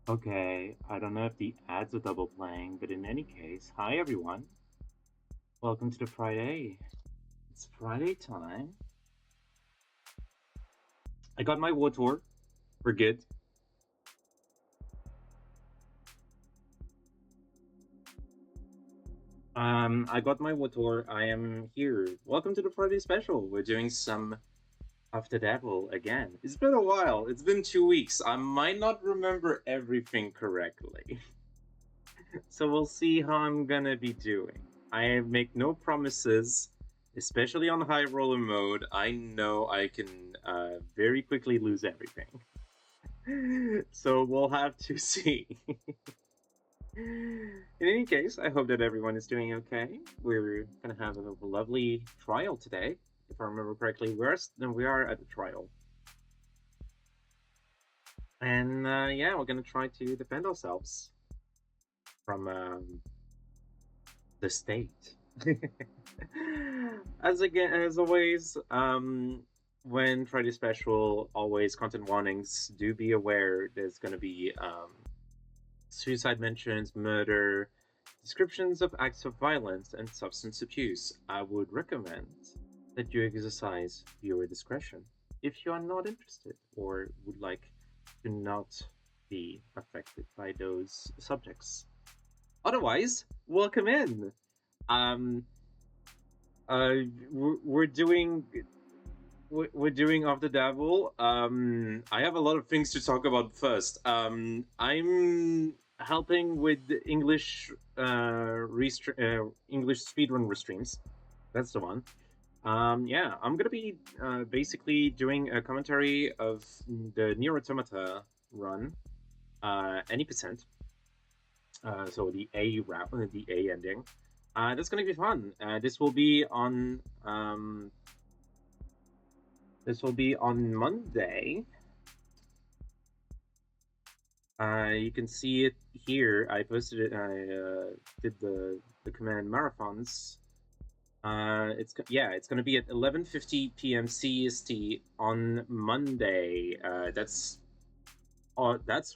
Okay, I don't know if the ads are double playing, but in any case, hi everyone. Welcome to the Friday. It's Friday time. I got my water. We're good. I got my water. I am here. Welcome to the Friday special. We're doing some of the devil again. It's been a while. It's been 2 weeks. I might not remember everything correctly. So we'll see how I'm gonna be doing. I make no promises, especially on high roller mode. I know I can very quickly lose everything. So we'll have to see. In any case, I hope that everyone is doing okay. We're gonna have a lovely trial today. If I remember correctly, we are at the trial. And yeah, we're gonna try to defend ourselves from the state. As always, when Friday special, always content warnings. Do be aware there's going to be suicide mentions, murder, descriptions of acts of violence, and substance abuse. I would recommend that you exercise viewer discretion if you are not interested or would like to not be affected by those subjects. Otherwise, welcome in. Um, we're doing we're doing Of the Devil. I have a lot of things to talk about first. I'm helping with the English speedrun restreams. That's the one. Yeah, I'm gonna be basically doing a commentary of the Nier Automata run, any percent. So the A route, the A ending. That's gonna be fun. This will be on Monday. You can see it here. I posted it. I did the command marathons. It's gonna be at 11:50 p.m. CST on Monday. That's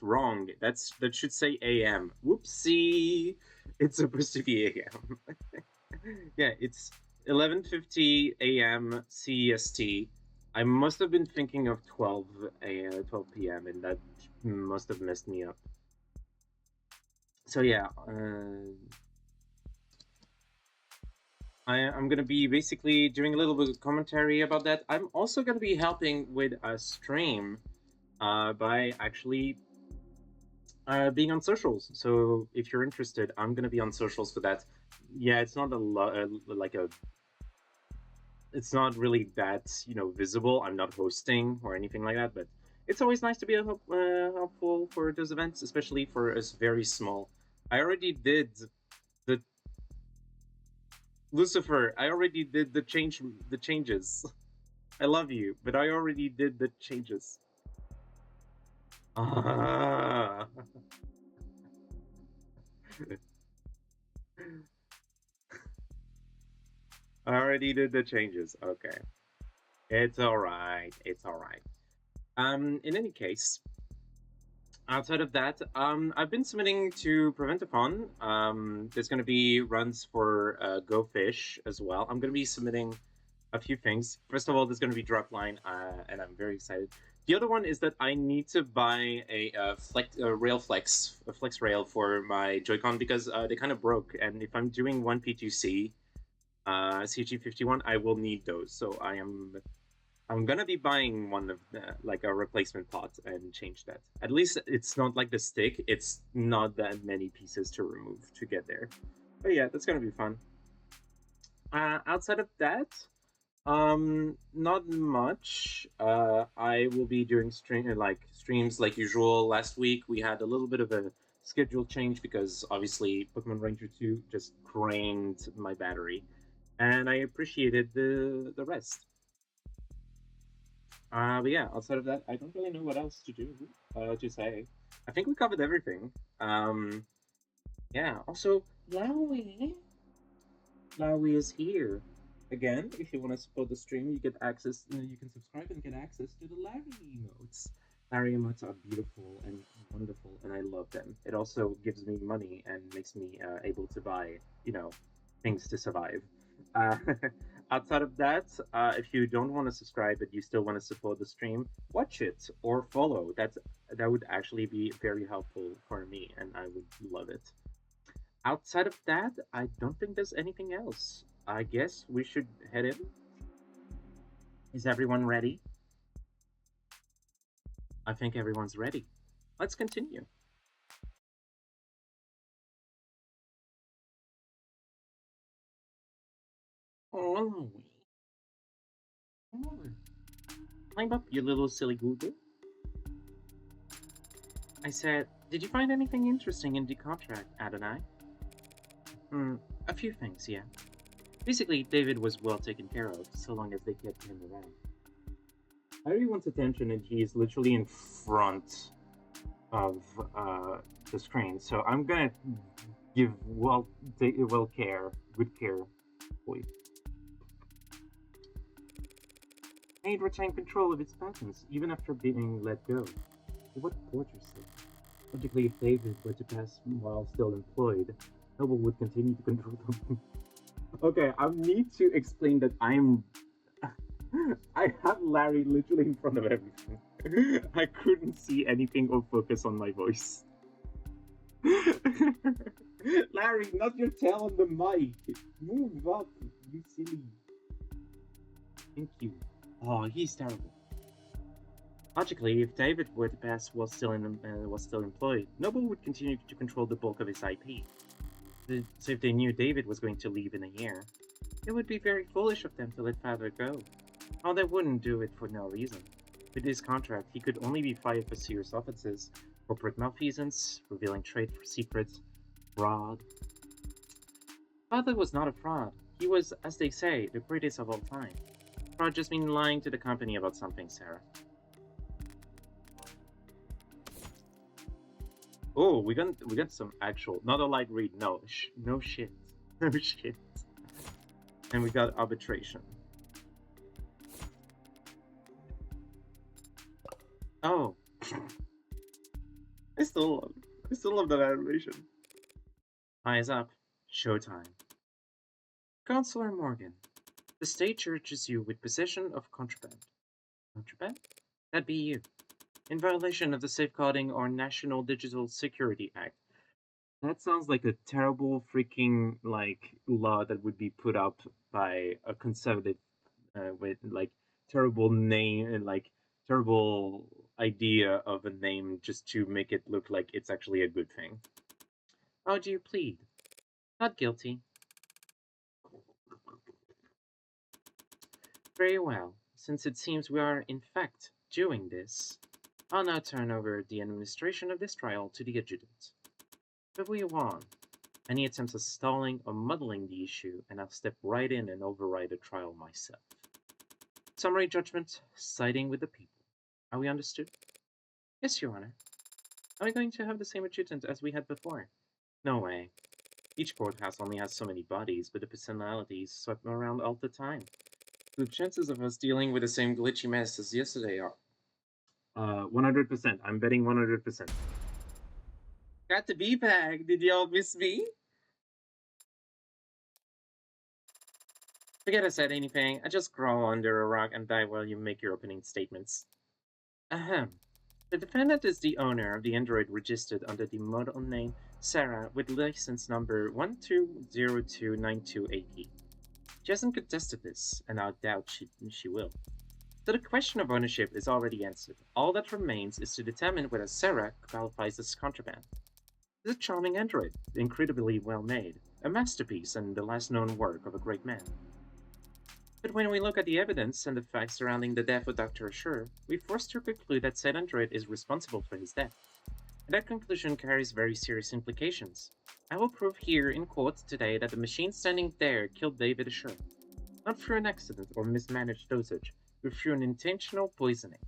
wrong. That should say AM. Whoopsie! It's supposed to be AM. Yeah, it's 11:50 a.m. CEST. I must have been thinking of 12 p.m. and that must have messed me up. So yeah, I'm gonna be basically doing a little bit of commentary about that. I'm also gonna be helping with a stream by actually being on socials. So if you're interested, I'm gonna be on socials for that. Yeah, it's not it's not really that visible. I'm not hosting or anything like that, but it's always nice to be helpful for those events, especially for us very small. I already did the Lucifer. I already did the changes. I love you, but I already did the changes. Ah. I already did the changes. Okay, it's all right. It's all right. In any case, outside of that, I've been submitting to Preventathon. There's going to be runs for Go Fish as well. I'm going to be submitting a few things. First of all, there's going to be Dropline, and I'm very excited. The other one is that I need to buy a flex rail for my Joy-Con because they kind of broke. And if I'm doing one P2C, CG51, I will need those. So I'm gonna be buying one of like a replacement pot and change that. At least it's not like the stick. It's not that many pieces to remove to get there. But yeah, that's gonna be fun. Outside of that, not much. I will be doing streams like usual. Last week we had a little bit of a schedule change because obviously Pokemon Ranger 2 just drained my battery, and I appreciated the rest. But yeah, outside of that, I don't really know what else to do to say. I think we covered everything. Yeah. Also, Lowy is here again. If you want to support the stream, you get access. You can subscribe and get access to the Larry emotes. Larry emotes are beautiful and wonderful, and I love them. It also gives me money and makes me able to buy, things to survive. Uh, outside of that, if you don't want to subscribe but you still want to support the stream, watch it or follow. That would actually be very helpful for me, and I would love it. Outside of that, I don't think there's anything else. I guess we should head in. Is everyone ready? I think everyone's ready. Let's continue. Oh, climb up, you little silly Google. I said, did you find anything interesting in the contract, Adonai? A few things, yeah. Basically, David was well taken care of, so long as they kept him around. Everyone's attention, and he is literally in front of the screen. So I'm gonna give good care, boy. Maid retained control of its patents even after being let go. What torture state? Logically, if David were to pass while still employed, Noble would continue to control them. Okay, I need to explain that I have Larry literally in front of everything. I couldn't see anything or focus on my voice. Larry, not your tail on the mic. Move up, you silly. Thank you. Oh, he's terrible. Logically, if David were to pass while still employed, Noble would continue to control the bulk of his IP. So if they knew David was going to leave in a year, it would be very foolish of them to let Father go. Oh, they wouldn't do it for no reason. With his contract, he could only be fired for serious offenses, corporate malfeasance, revealing trade secrets, fraud. Father was not a fraud. He was, as they say, the greatest of all time. Fraud just means lying to the company about something, Sarah. Oh, we got some actual, not a light read. No, no shit, no shit. And we got arbitration. Oh, I still love that animation. Eyes up, showtime. Counselor Morgan, the state charges you with possession of contraband. Contraband? That'd be you. In violation of the Safeguarding or National Digital Security Act. That sounds like a terrible freaking law that would be put up by a conservative with terrible name and terrible idea of a name just to make it look like it's actually a good thing. How do you plead? Not guilty. Very well. Since it seems we are in fact doing this, I'll now turn over the administration of this trial to the adjutant. But we want any attempts at stalling or muddling the issue, and I'll step right in and override the trial myself. Summary judgment, siding with the people. Are we understood? Yes, Your Honor. Are we going to have the same adjutant as we had before? No way. Each courthouse only has so many bodies, but the personalities swept around all the time. The chances of us dealing with the same glitchy mess as yesterday are 100%. I'm betting 100%. Got the B-bag. Did y'all miss me? Forget I said anything. I just crawl under a rock and die while you make your opening statements. Ahem. The defendant is the owner of the Android registered under the model name Sarah with license number 12029280. She hasn't contested this, and I doubt she will. So the question of ownership is already answered. All that remains is to determine whether Sarah qualifies as contraband. It's a charming android, incredibly well made, a masterpiece and the last known work of a great man. But when we look at the evidence and the facts surrounding the death of Dr. Ashur, we're forced to conclude that said android is responsible for his death. And that conclusion carries very serious implications. I will prove here in court today that the machine standing there killed David Ashur. Not through an accident or mismanaged dosage, but through an intentional poisoning.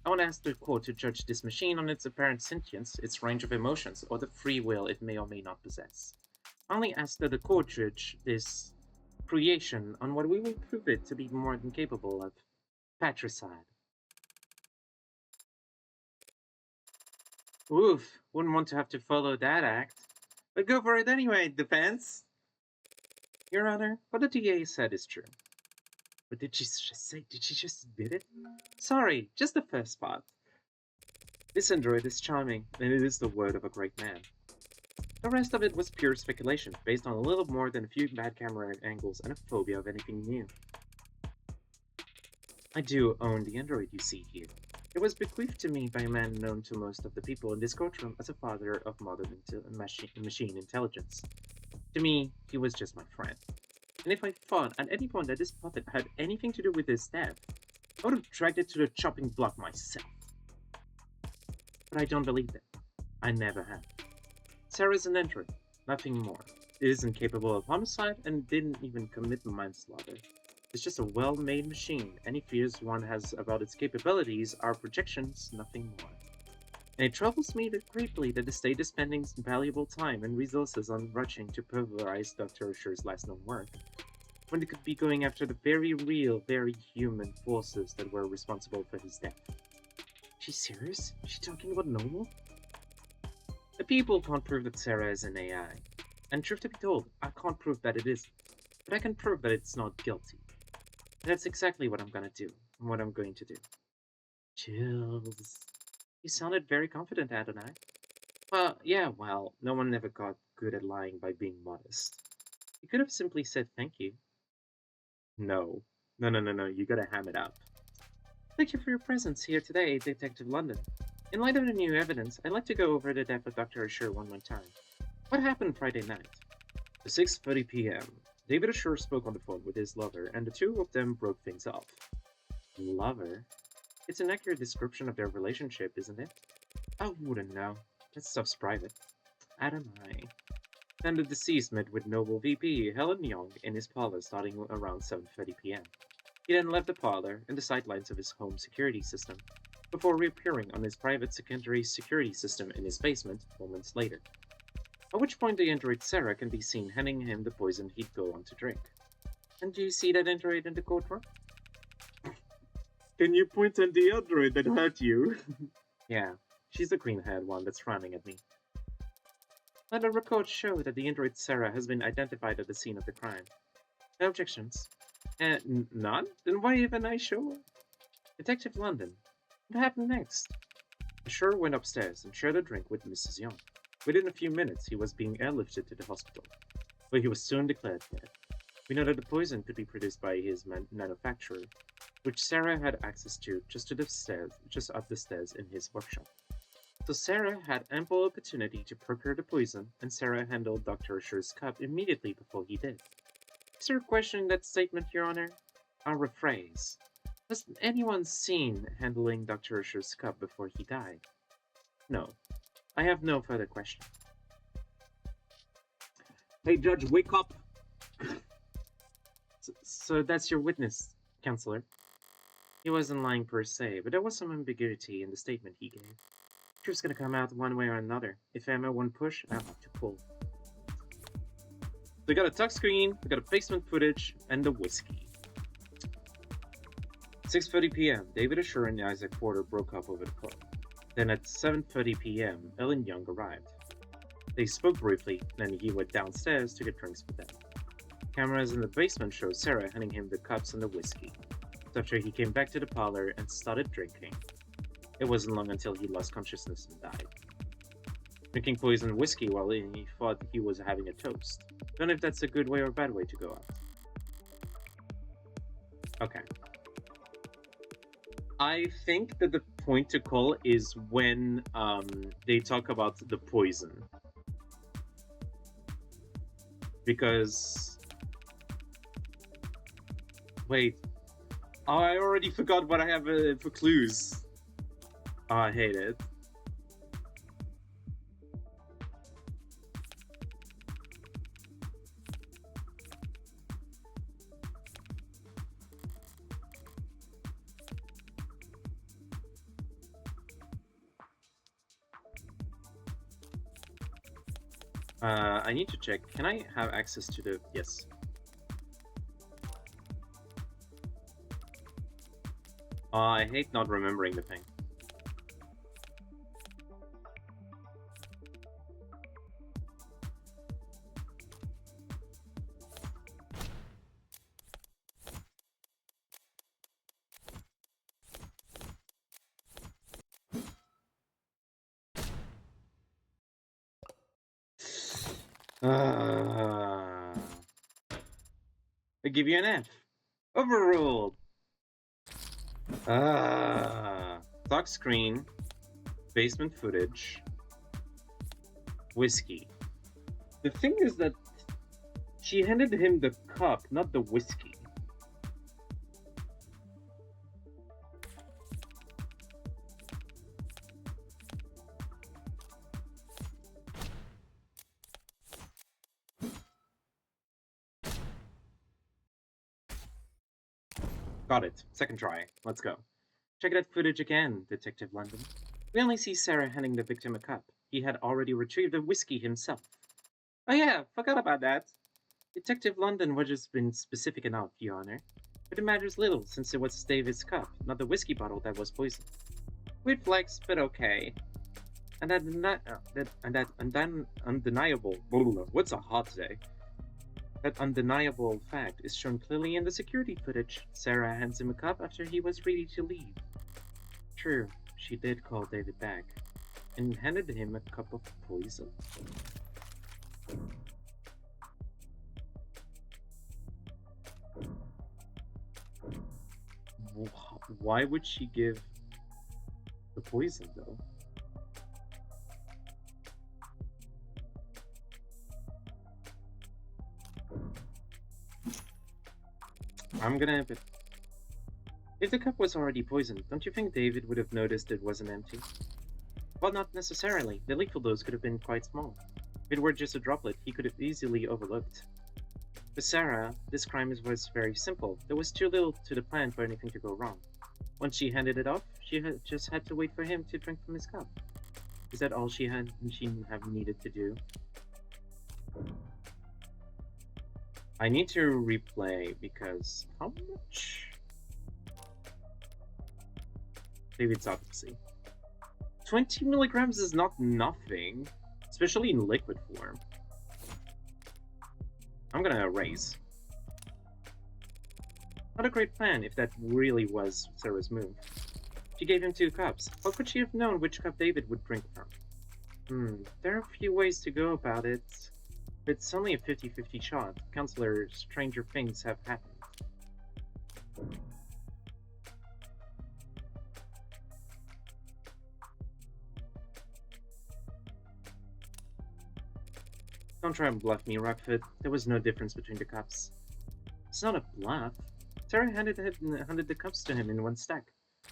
I want to ask the court to judge this machine on its apparent sentience, its range of emotions, or the free will it may or may not possess. I only ask that the court judge this creation on what we will prove it to be more than capable of. Patricide. Oof, wouldn't want to have to follow that act. But go for it anyway, defense. Your Honor, what the DA said is true. But did she just say, did she just admit it? Sorry, just the first part. This android is charming, and it is the word of a great man. The rest of it was pure speculation, based on a little more than a few bad camera angles and a phobia of anything new. I do own the android you see here. It was bequeathed to me by a man known to most of the people in this courtroom as a father of modern machine intelligence. To me, he was just my friend. And if I thought at any point that this puppet had anything to do with his death, I would have dragged it to the chopping block myself. But I don't believe that. I never have. Sarah's an android, nothing more. It isn't capable of homicide and didn't even commit manslaughter. It's just a well-made machine. Any fears one has about its capabilities are projections, nothing more. And it troubles me greatly that the state is spending valuable time and resources on rushing to popularize Dr. Asher's last known work, when it could be going after the very real, very human forces that were responsible for his death. She's serious? Is she talking about normal? The people can't prove that Sarah is an AI. And truth to be told, I can't prove that it isn't. But I can prove that it's not guilty. And that's exactly what I'm gonna do, and what I'm going to do. Chills. You sounded very confident, Adonai. Well, no one ever got good at lying by being modest. You could have simply said thank you. No. No, you gotta ham it up. Thank you for your presence here today, Detective London. In light of the new evidence, I'd like to go over the death of Dr. Asher one more time. What happened Friday night? At 6:30 p.m., David Asher spoke on the phone with his lover, and the two of them broke things off. Lover? It's an accurate description of their relationship, isn't it? I wouldn't know. That stuff's private. Adonai. Then the deceased met with Noble VP Helen Young in his parlor starting around 7:30 p.m. He then left the parlor and the sidelines of his home security system, before reappearing on his private secondary security system in his basement moments later. At which point the android Sarah can be seen handing him the poison he'd go on to drink. And do you see that android in the courtroom? Can you point at the android that hurt you? Yeah, she's the green-haired one that's frowning at me. Let the records show that the android Sarah has been identified at the scene of the crime. No objections. None? Then why even I show her? Detective London, what happened next? Asher went upstairs and shared a drink with Mrs. Young. Within a few minutes, he was being airlifted to the hospital, where he was soon declared dead. We know that the poison could be produced by his manufacturer, which Sarah had access to just up the stairs in his workshop. So Sarah had ample opportunity to procure the poison, and Sarah handled Dr. Asher's cup immediately before he did. Is there a question in that statement, Your Honor? I'll rephrase. Has anyone seen handling Dr. Asher's cup before he died? No. I have no further question. Hey, Judge, wake up! So that's your witness, Counselor. He wasn't lying per se, but there was some ambiguity in the statement he gave. Truth's gonna come out one way or another. If Emma won't push, I'll have to pull. We got a tuck screen, we got a basement footage, and the whiskey. 6:30 p.m., David Asher and Isaac Porter broke up over the phone. Then at 7:30 p.m., Ellen Young arrived. They spoke briefly, then he went downstairs to get drinks with them. Cameras in the basement showed Sarah handing him the cups and the whiskey. After he came back to the parlor and started drinking. It wasn't long until he lost consciousness and died. Drinking poisoned whiskey while he thought he was having a toast. Don't know if that's a good way or a bad way to go out. Okay. I think that the point to call is when they talk about the poison. Because... Wait. Oh, I already forgot what I have for clues. Oh, I hate it. I need to check. Can I have access to the... Yes. I hate not remembering the thing. I give you an F. Overruled. Lock screen. Basement footage. Whiskey. The thing is that she handed him the cup, not the whiskey. Got it. Second try. Let's go. Check that footage again, Detective London. We only see Sarah handing the victim a cup. He had already retrieved the whiskey himself. Oh yeah, forgot about that. Detective London would just been specific enough, Your Honor. But it matters little, since it was David's cup, not the whiskey bottle that was poisoned. Weird flex, but okay. And that undeniable... What's a hot day? That undeniable fact is shown clearly in the security footage. Sarah hands him a cup after he was ready to leave. True, she did call David back, and handed him a cup of poison. Why would she give the poison, though? I'm gonna... If the cup was already poisoned, don't you think David would have noticed it wasn't empty? Well, not necessarily. The lethal dose could have been quite small. If it were just a droplet, he could have easily overlooked. For Sarah, this crime was very simple. There was too little to the plan for anything to go wrong. Once she handed it off, she just had to wait for him to drink from his cup. Is that all she needed to do? I need to replay because how much? David's autopsy. 20 milligrams is not nothing, especially in liquid form. I'm gonna erase. Not a great plan if that really was Sarah's move. She gave him 2 cups. How could she have known which cup David would drink from? There are a few ways to go about it. But it's only a 50-50 shot. Counselor, stranger things have happened. Don't try and bluff me, Rockfoot. There was no difference between the cups. It's not a bluff. Sarah handed the cups to him in one stack,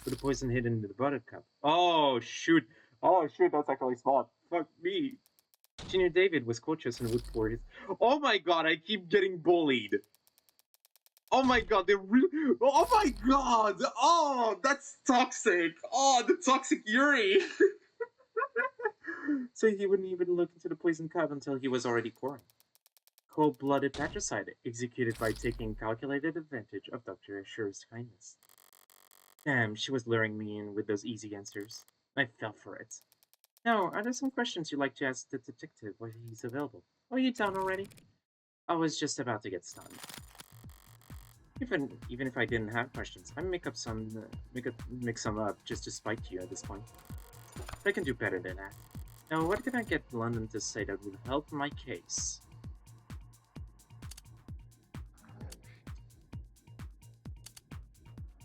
with the poison hidden in the bottom cup. Oh, shoot. Oh, shoot, that's actually smart. Fuck me. She knew David was cautious and would pour his... Oh my god, I keep getting bullied. Oh my god, they're really... Oh my god! Oh, that's toxic. Oh, the toxic Yuri. So he wouldn't even look into the poison cup until he was already pouring. Cold-blooded patricide, executed by taking calculated advantage of Dr. Asher's kindness. Damn, she was luring me in with those easy answers. I fell for it. Now, are there some questions you'd like to ask the detective while he's available? Are you done already? I was just about to get stunned. Even if I didn't have questions, I'd make some up just to spite you at this point. But I can do better than that. Now, what can I get London to say that would help my case?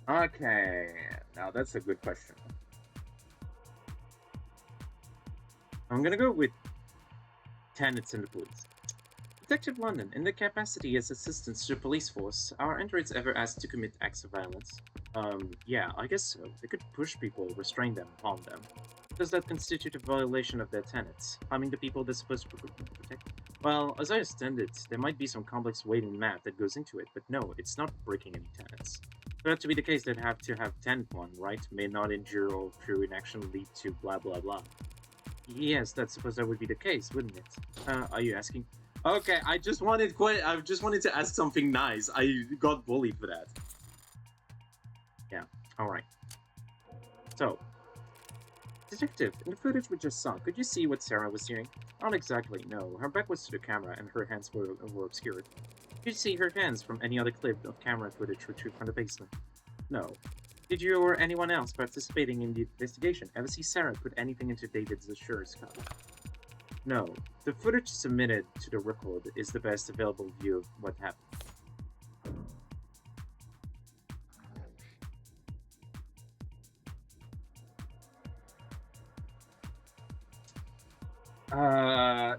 Okay, now that's a good question. I'm gonna go with tenants in the police. Detective London, in their capacity as assistants to the police force, are androids ever asked to commit acts of violence? Yeah, I guess so. They could push people, restrain them, harm them. Does that constitute a violation of their tenets? Harming the people they're supposed to protect? Well, as I understand it, there might be some complex weight and math that goes into it, but no, it's not breaking any tenets. For that to be the case, they'd have to have tenet 1, right? May not injure or through inaction lead to blah blah blah. Yes, that's suppose that would be the case, wouldn't it? Are you asking? Okay, I just wanted to ask something nice. I got bullied for that. Yeah, alright. So, Detective, in the footage we just saw, could you see what Sarah was doing? Not exactly, no. Her back was to the camera and her hands were obscured. Could you see her hands from any other clip of camera footage retrieved from the basement? No. Did you or anyone else participating in the investigation ever see Sarah put anything into David's Assure's cup? No, the footage submitted to the record is the best available view of what happened.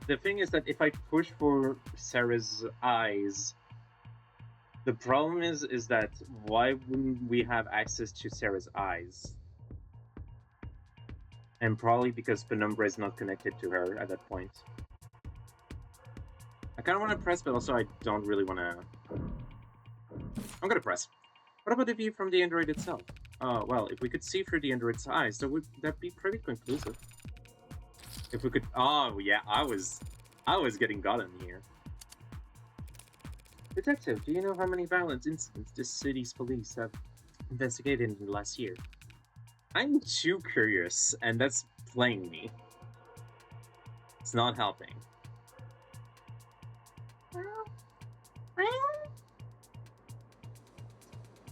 The thing is that if I push for Sarah's eyes, the problem is that why wouldn't we have access to Sarah's eyes? And probably because Penumbra is not connected to her at that point. I kind of want to press, but also I don't really want to... I'm gonna press. What about the view from the android itself? Well, if we could see through the android's eyes, that'd be pretty conclusive. If we could... Oh, yeah, I was getting gotten here. Detective, do you know how many violent incidents this city's police have investigated in the last year? I'm too curious, and that's playing me. It's not helping.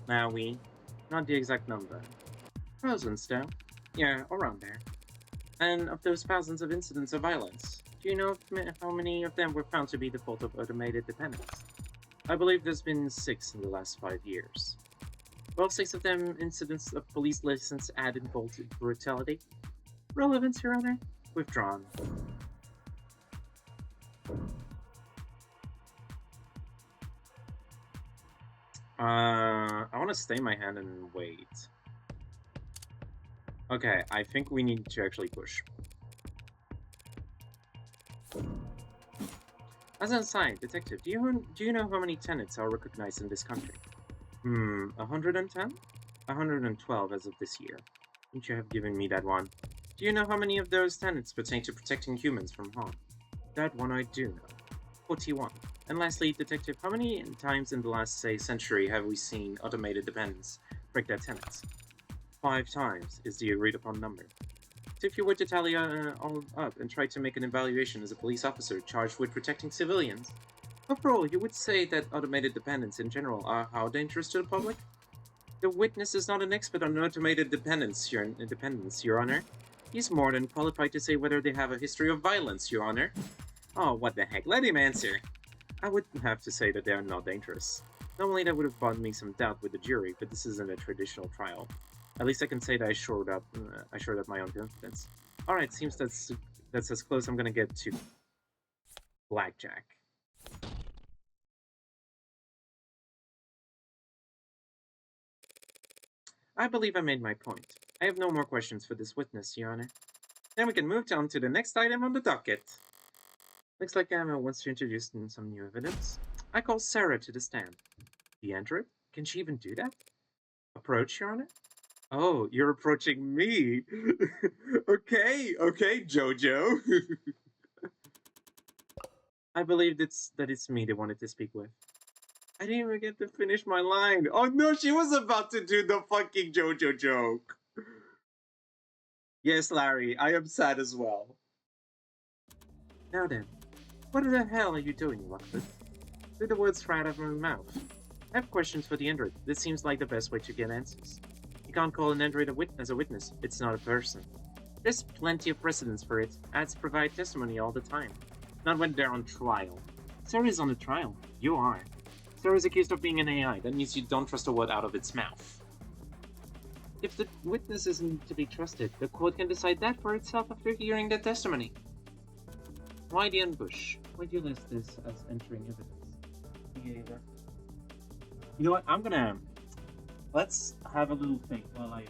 Maui, not the exact number. Thousands, though. Yeah, around there. And of those thousands of incidents of violence, do you know how many of them were found to be the fault of automated dependence? I believe there's been 6 in the last 5 years. Well, 6 of them incidents of police license added bolted brutality. Relevance, Your Honor? Withdrawn. I want to stay my hand and wait. Okay, I think we need to actually push. As an aside, Detective, do you know how many tenants are recognized in this country? 110? 112 as of this year. Wouldn't you have given me that one? Do you know how many of those tenants pertain to protecting humans from harm? That one I do know. 41. And lastly, Detective, how many times in the last, say, century have we seen automated dependents break their tenants? 5 times is the agreed-upon number. So if you were to tally all up and try to make an evaluation as a police officer charged with protecting civilians, overall, you would say that automated dependents in general are how dangerous to the public? The witness is not an expert on automated dependents, Your Honor. He's more than qualified to say whether they have a history of violence, Your Honor. Oh, what the heck, let him answer. I would have to say that they are not dangerous. Normally that would have brought me some doubt with the jury, but this isn't a traditional trial. At least I can say that I shored up my own confidence. Alright, seems that's as close I'm gonna get to blackjack. I believe I made my point. I have no more questions for this witness, Your Honor. Then we can move on to the next item on the docket. Looks like Emma wants to introduce some new evidence. I call Sarah to the stand. The android? Can she even do that? Approach, Your Honor? Oh, you're approaching me. Okay, Jojo. I believe that it's me they wanted to speak with. I didn't even get to finish my line. Oh no, she was about to do the fucking Jojo joke. Yes, Larry, I am sad as well. Now then, what the hell are you doing, Rockford? Took the words right out of my mouth. I have questions for the android. This seems like the best way to get answers. You can't call an android as a witness. It's not a person. There's plenty of precedents for it. Ads provide testimony all the time. Not when they're on trial. Sarah's on the trial. You are. Sarah's accused of being an AI. That means you don't trust a word out of its mouth. If the witness isn't to be trusted, the court can decide that for itself after hearing the testimony. Why the ambush? Why do you list this as entering evidence? You know what? I'm gonna... Let's have a little think while I hold.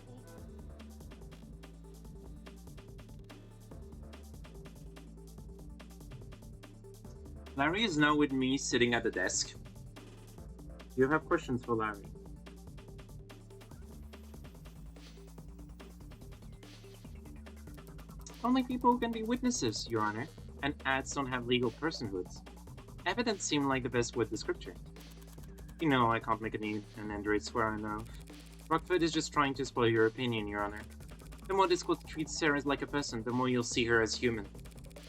Larry is now with me sitting at the desk. You have questions for Larry? Only people can be witnesses, Your Honor, and ads don't have legal personhoods. Evidence seemed like the best word descriptor. You know I can't make an android swear enough. Rockford is just trying to spoil your opinion, Your Honor. The more this court treats Sarah like a person, the more you'll see her as human.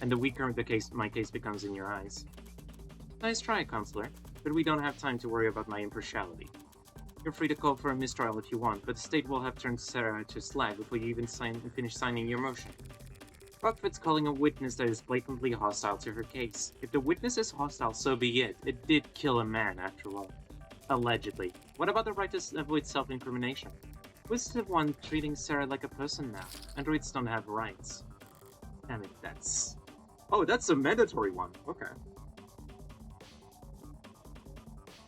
And the weaker my case becomes in your eyes. Nice try, Counselor, but we don't have time to worry about my impartiality. You're free to call for a mistrial if you want, but the state will have turned Sarah to slag before you even finish signing your motion. Rockford's calling a witness that is blatantly hostile to her case. If the witness is hostile, so be it. It did kill a man, after all. Allegedly. What about the right to avoid self-incrimination? Who's the one treating Sarah like a person now? Androids don't have rights. Damn it, that's... Oh, that's a mandatory one. Okay.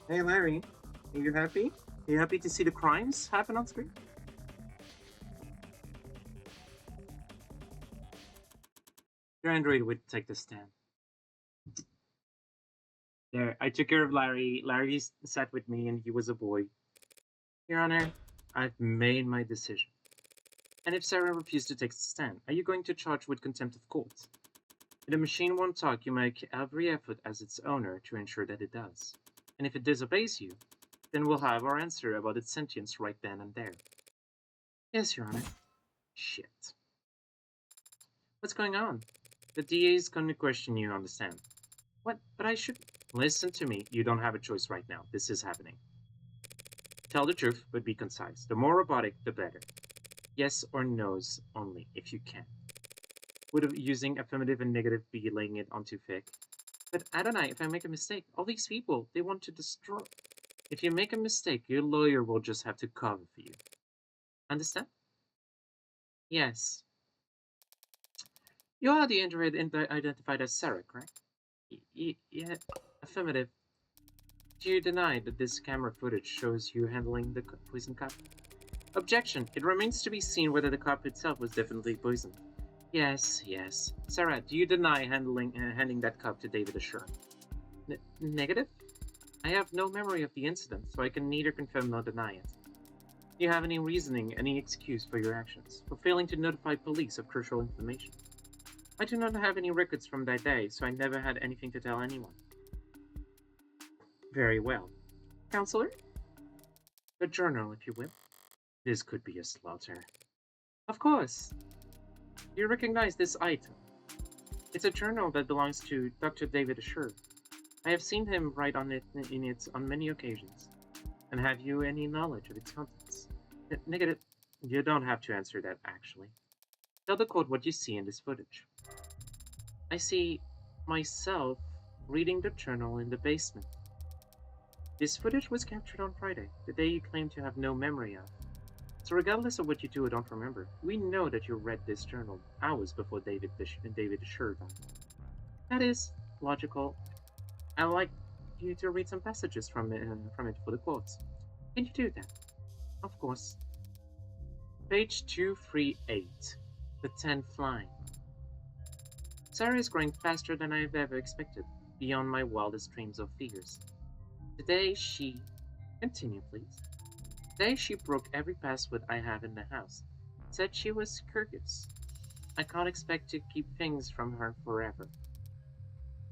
Hey, Larry. Are you happy? Are you happy to see the crimes happen on screen? Your android would take the stand. There, I took care of Larry. Larry sat with me and he was a boy. Your Honor, I've made my decision. And if Sarah refused to take the stand, are you going to charge with contempt of court? If the machine won't talk, you make every effort as its owner to ensure that it does. And if it disobeys you, then we'll have our answer about its sentience right then and there. Yes, Your Honor. Shit. What's going on? The DA is going to question you on the stand. What? But I should... Listen to me. You don't have a choice right now. This is happening. Tell the truth, but be concise. The more robotic, the better. Yes or no's only, if you can. Would using affirmative and negative be laying it on too thick? But Adonai, if I make a mistake, all these people, they want to destroy... If you make a mistake, your lawyer will just have to cover for you. Understand? Yes. You are the android identified as Sarah, correct? Yeah, affirmative. Do you deny that this camera footage shows you handling the poison cup? Objection. It remains to be seen whether the cup itself was definitely poisoned. Yes. Sarah, do you deny handing that cup to David Asher? Negative? I have no memory of the incident, so I can neither confirm nor deny it. Do you have any reasoning, any excuse for your actions, for failing to notify police of crucial information? I do not have any records from that day, so I never had anything to tell anyone. Very well. Counselor? The journal, if you will. This could be a slaughter. Of course. Do you recognize this item? It's a journal that belongs to Dr. David Asher. I have seen him write on it on many occasions. And have you any knowledge of its contents? Negative. You don't have to answer that, actually. Tell the court what you see in this footage. I see myself reading the journal in the basement. This footage was captured on Friday, the day you claim to have no memory of. So regardless of what you do or don't remember, we know that you read this journal hours before David Asher died. That is logical. I'd like you to read some passages from it for the courts. Can you do that? Of course. Page 238. The 10th line. Sarah is growing faster than I have ever expected, beyond my wildest dreams or fears. Today she... Continue, please. Today she broke every password I have in the house. Said she was curious. I can't expect to keep things from her forever.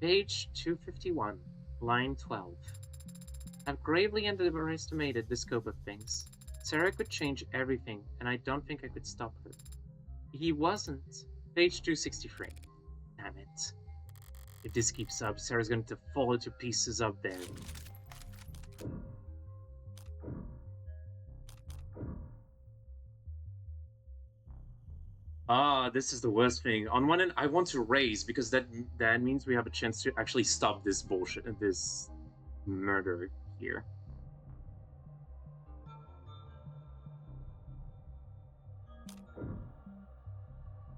Page 251, line 12. I've gravely underestimated the scope of things. Sarah could change everything, and I don't think I could stop her. He wasn't. Page 263. Damn it. If this keeps up, Sarah's going to fall to pieces up there. This is the worst thing. On one end, I want to raise because that means we have a chance to actually stop this bullshit and this murder here.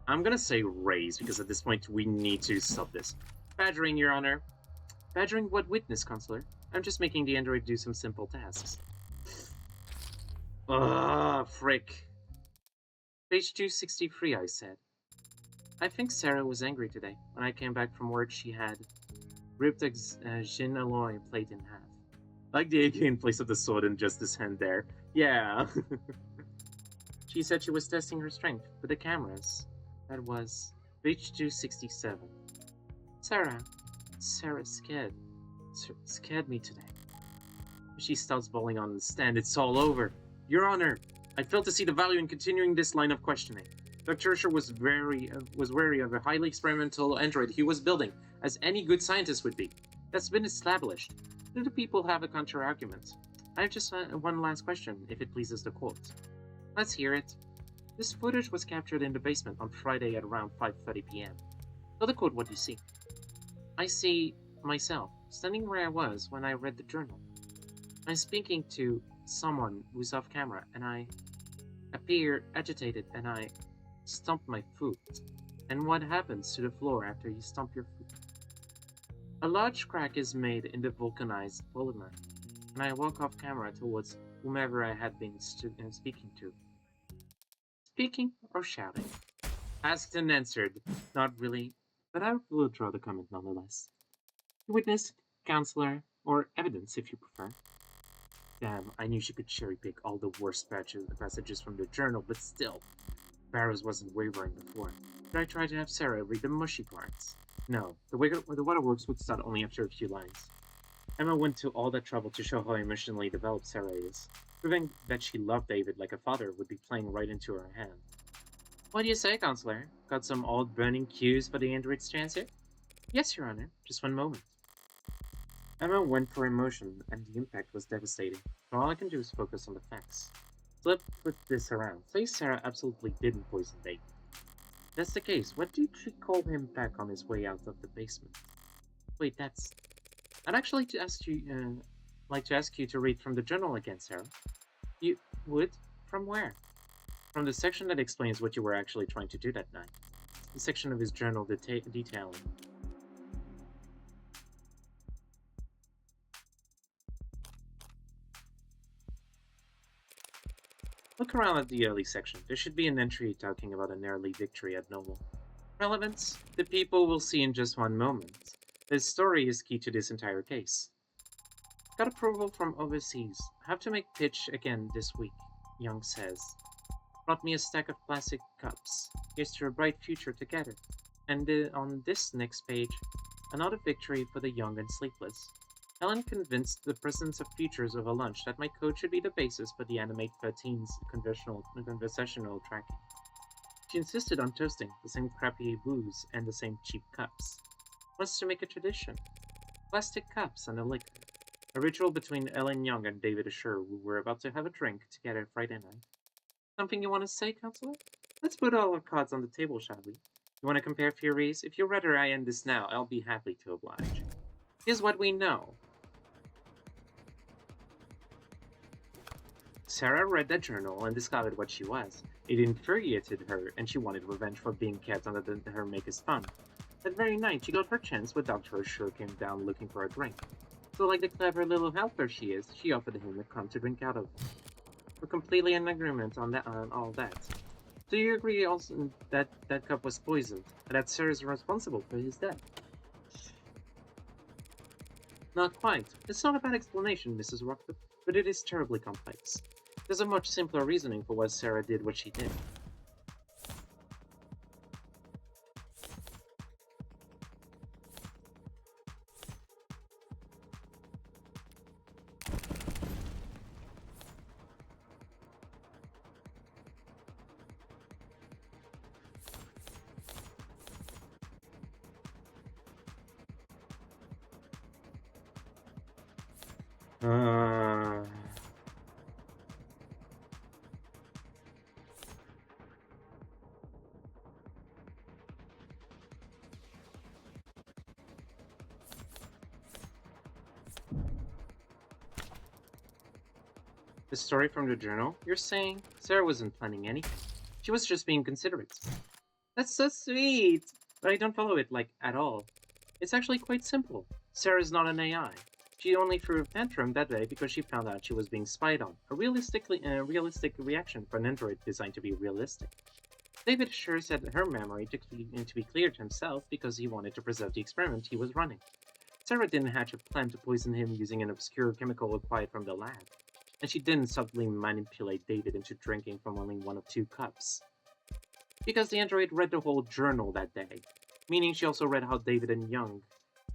I'm gonna say raise because at this point we need to stop this. Badgering, Your Honor. Badgering what witness, Counselor? I'm just making the android do some simple tasks. Frick. Page 263, I said. I think Sarah was angry today. When I came back from work, she had ripped a Jin Alloy plate in half. Like the AK in place of the sword in just his hand there. Yeah. She said she was testing her strength with the cameras. That was page 267. Sarah scared me today. She starts bawling on the stand. It's all over. Your Honor, I failed to see the value in continuing this line of questioning. Dr. Asher was wary of a highly experimental android he was building, as any good scientist would be. That's been established. Do the people have a counter-argument? I have just one last question, if it pleases the court. Let's hear it. This footage was captured in the basement on Friday at around 5:30 p.m. So the quote what you see. I see myself standing where I was when I read the journal. I'm speaking to someone who's off camera, and I appear agitated and I stomp my foot. And what happens to the floor after you stomp your foot? A large crack is made in the vulcanized polymer, and I walk off camera towards whomever I had been speaking to. Speaking or shouting? Asked and answered. Not really, but I will draw the comment nonetheless. Witness, counselor, or evidence if you prefer. Damn, I knew she could cherry pick all the worst passages from the journal, but still, Barrows wasn't wavering before. But I tried to have Sarah read the mushy parts. No, the waterworks would start only after a few lines. Emma went to all that trouble to show how emotionally developed Sarah is. Proving that she loved David like a father would be playing right into her hand. What do you say, counselor? Got some old burning cues for the android's chance here? Yes, Your Honor. Just one moment. Emma went for emotion, and the impact was devastating. So all I can do is focus on the facts. So let's flip this around. Say Sarah absolutely didn't poison David. If that's the case, what did she call him back on his way out of the basement? Wait, that's... I'd actually like to ask you to read from the journal again, Sarah. You would? From where? From the section that explains what you were actually trying to do that night. The section of his journal detailing. Look around at the early section. There should be an entry talking about an early victory at Noble. Relevance? The people will see in just one moment. This story is key to this entire case. Got approval from overseas. Have to make pitch again this week, Young says. Brought me a stack of plastic cups. Here's to a bright future together. And on this next page, another victory for the young and sleepless. Helen convinced the presence of features of a lunch that my code should be the basis for the Animate 13's conversational tracking. She insisted on toasting the same crappy booze and the same cheap cups. Wants to make a tradition. Plastic cups and a liquor. A ritual between Ellen Young and David Asher, who were about to have a drink together Friday night. Something you want to say, Counselor? Let's put all our cards on the table, shall we? You want to compare theories? If you'd rather I end this now, I'll be happy to oblige. Here's what we know. Sarah read that journal and discovered what she was. It infuriated her, and she wanted revenge for being kept under her maker's thumb. That very night, she got her chance when Dr. Asher came down looking for a drink. So like the clever little helper she is, she offered him a crumb to drink out of. We're completely in agreement on all that. Do you agree also that that cup was poisoned, and that Sarah is responsible for his death? Not quite. It's not a bad explanation, Mrs. Rockford, but it is terribly complex. There's a much simpler reasoning for why Sarah did what she did. The story from the journal? You're saying Sarah wasn't planning anything. She was just being considerate. That's so sweet! But I don't follow it, at all. It's actually quite simple. Sarah's not an AI. She only threw a tantrum that day because she found out she was being spied on. A realistic reaction for an android designed to be realistic. David sure said her memory to be clear to himself because he wanted to preserve the experiment he was running. Sarah didn't hatch a plan to poison him using an obscure chemical acquired from the lab. And she didn't subtly manipulate David into drinking from only one of 2 cups. Because the android read the whole journal that day, meaning she also read how David and Young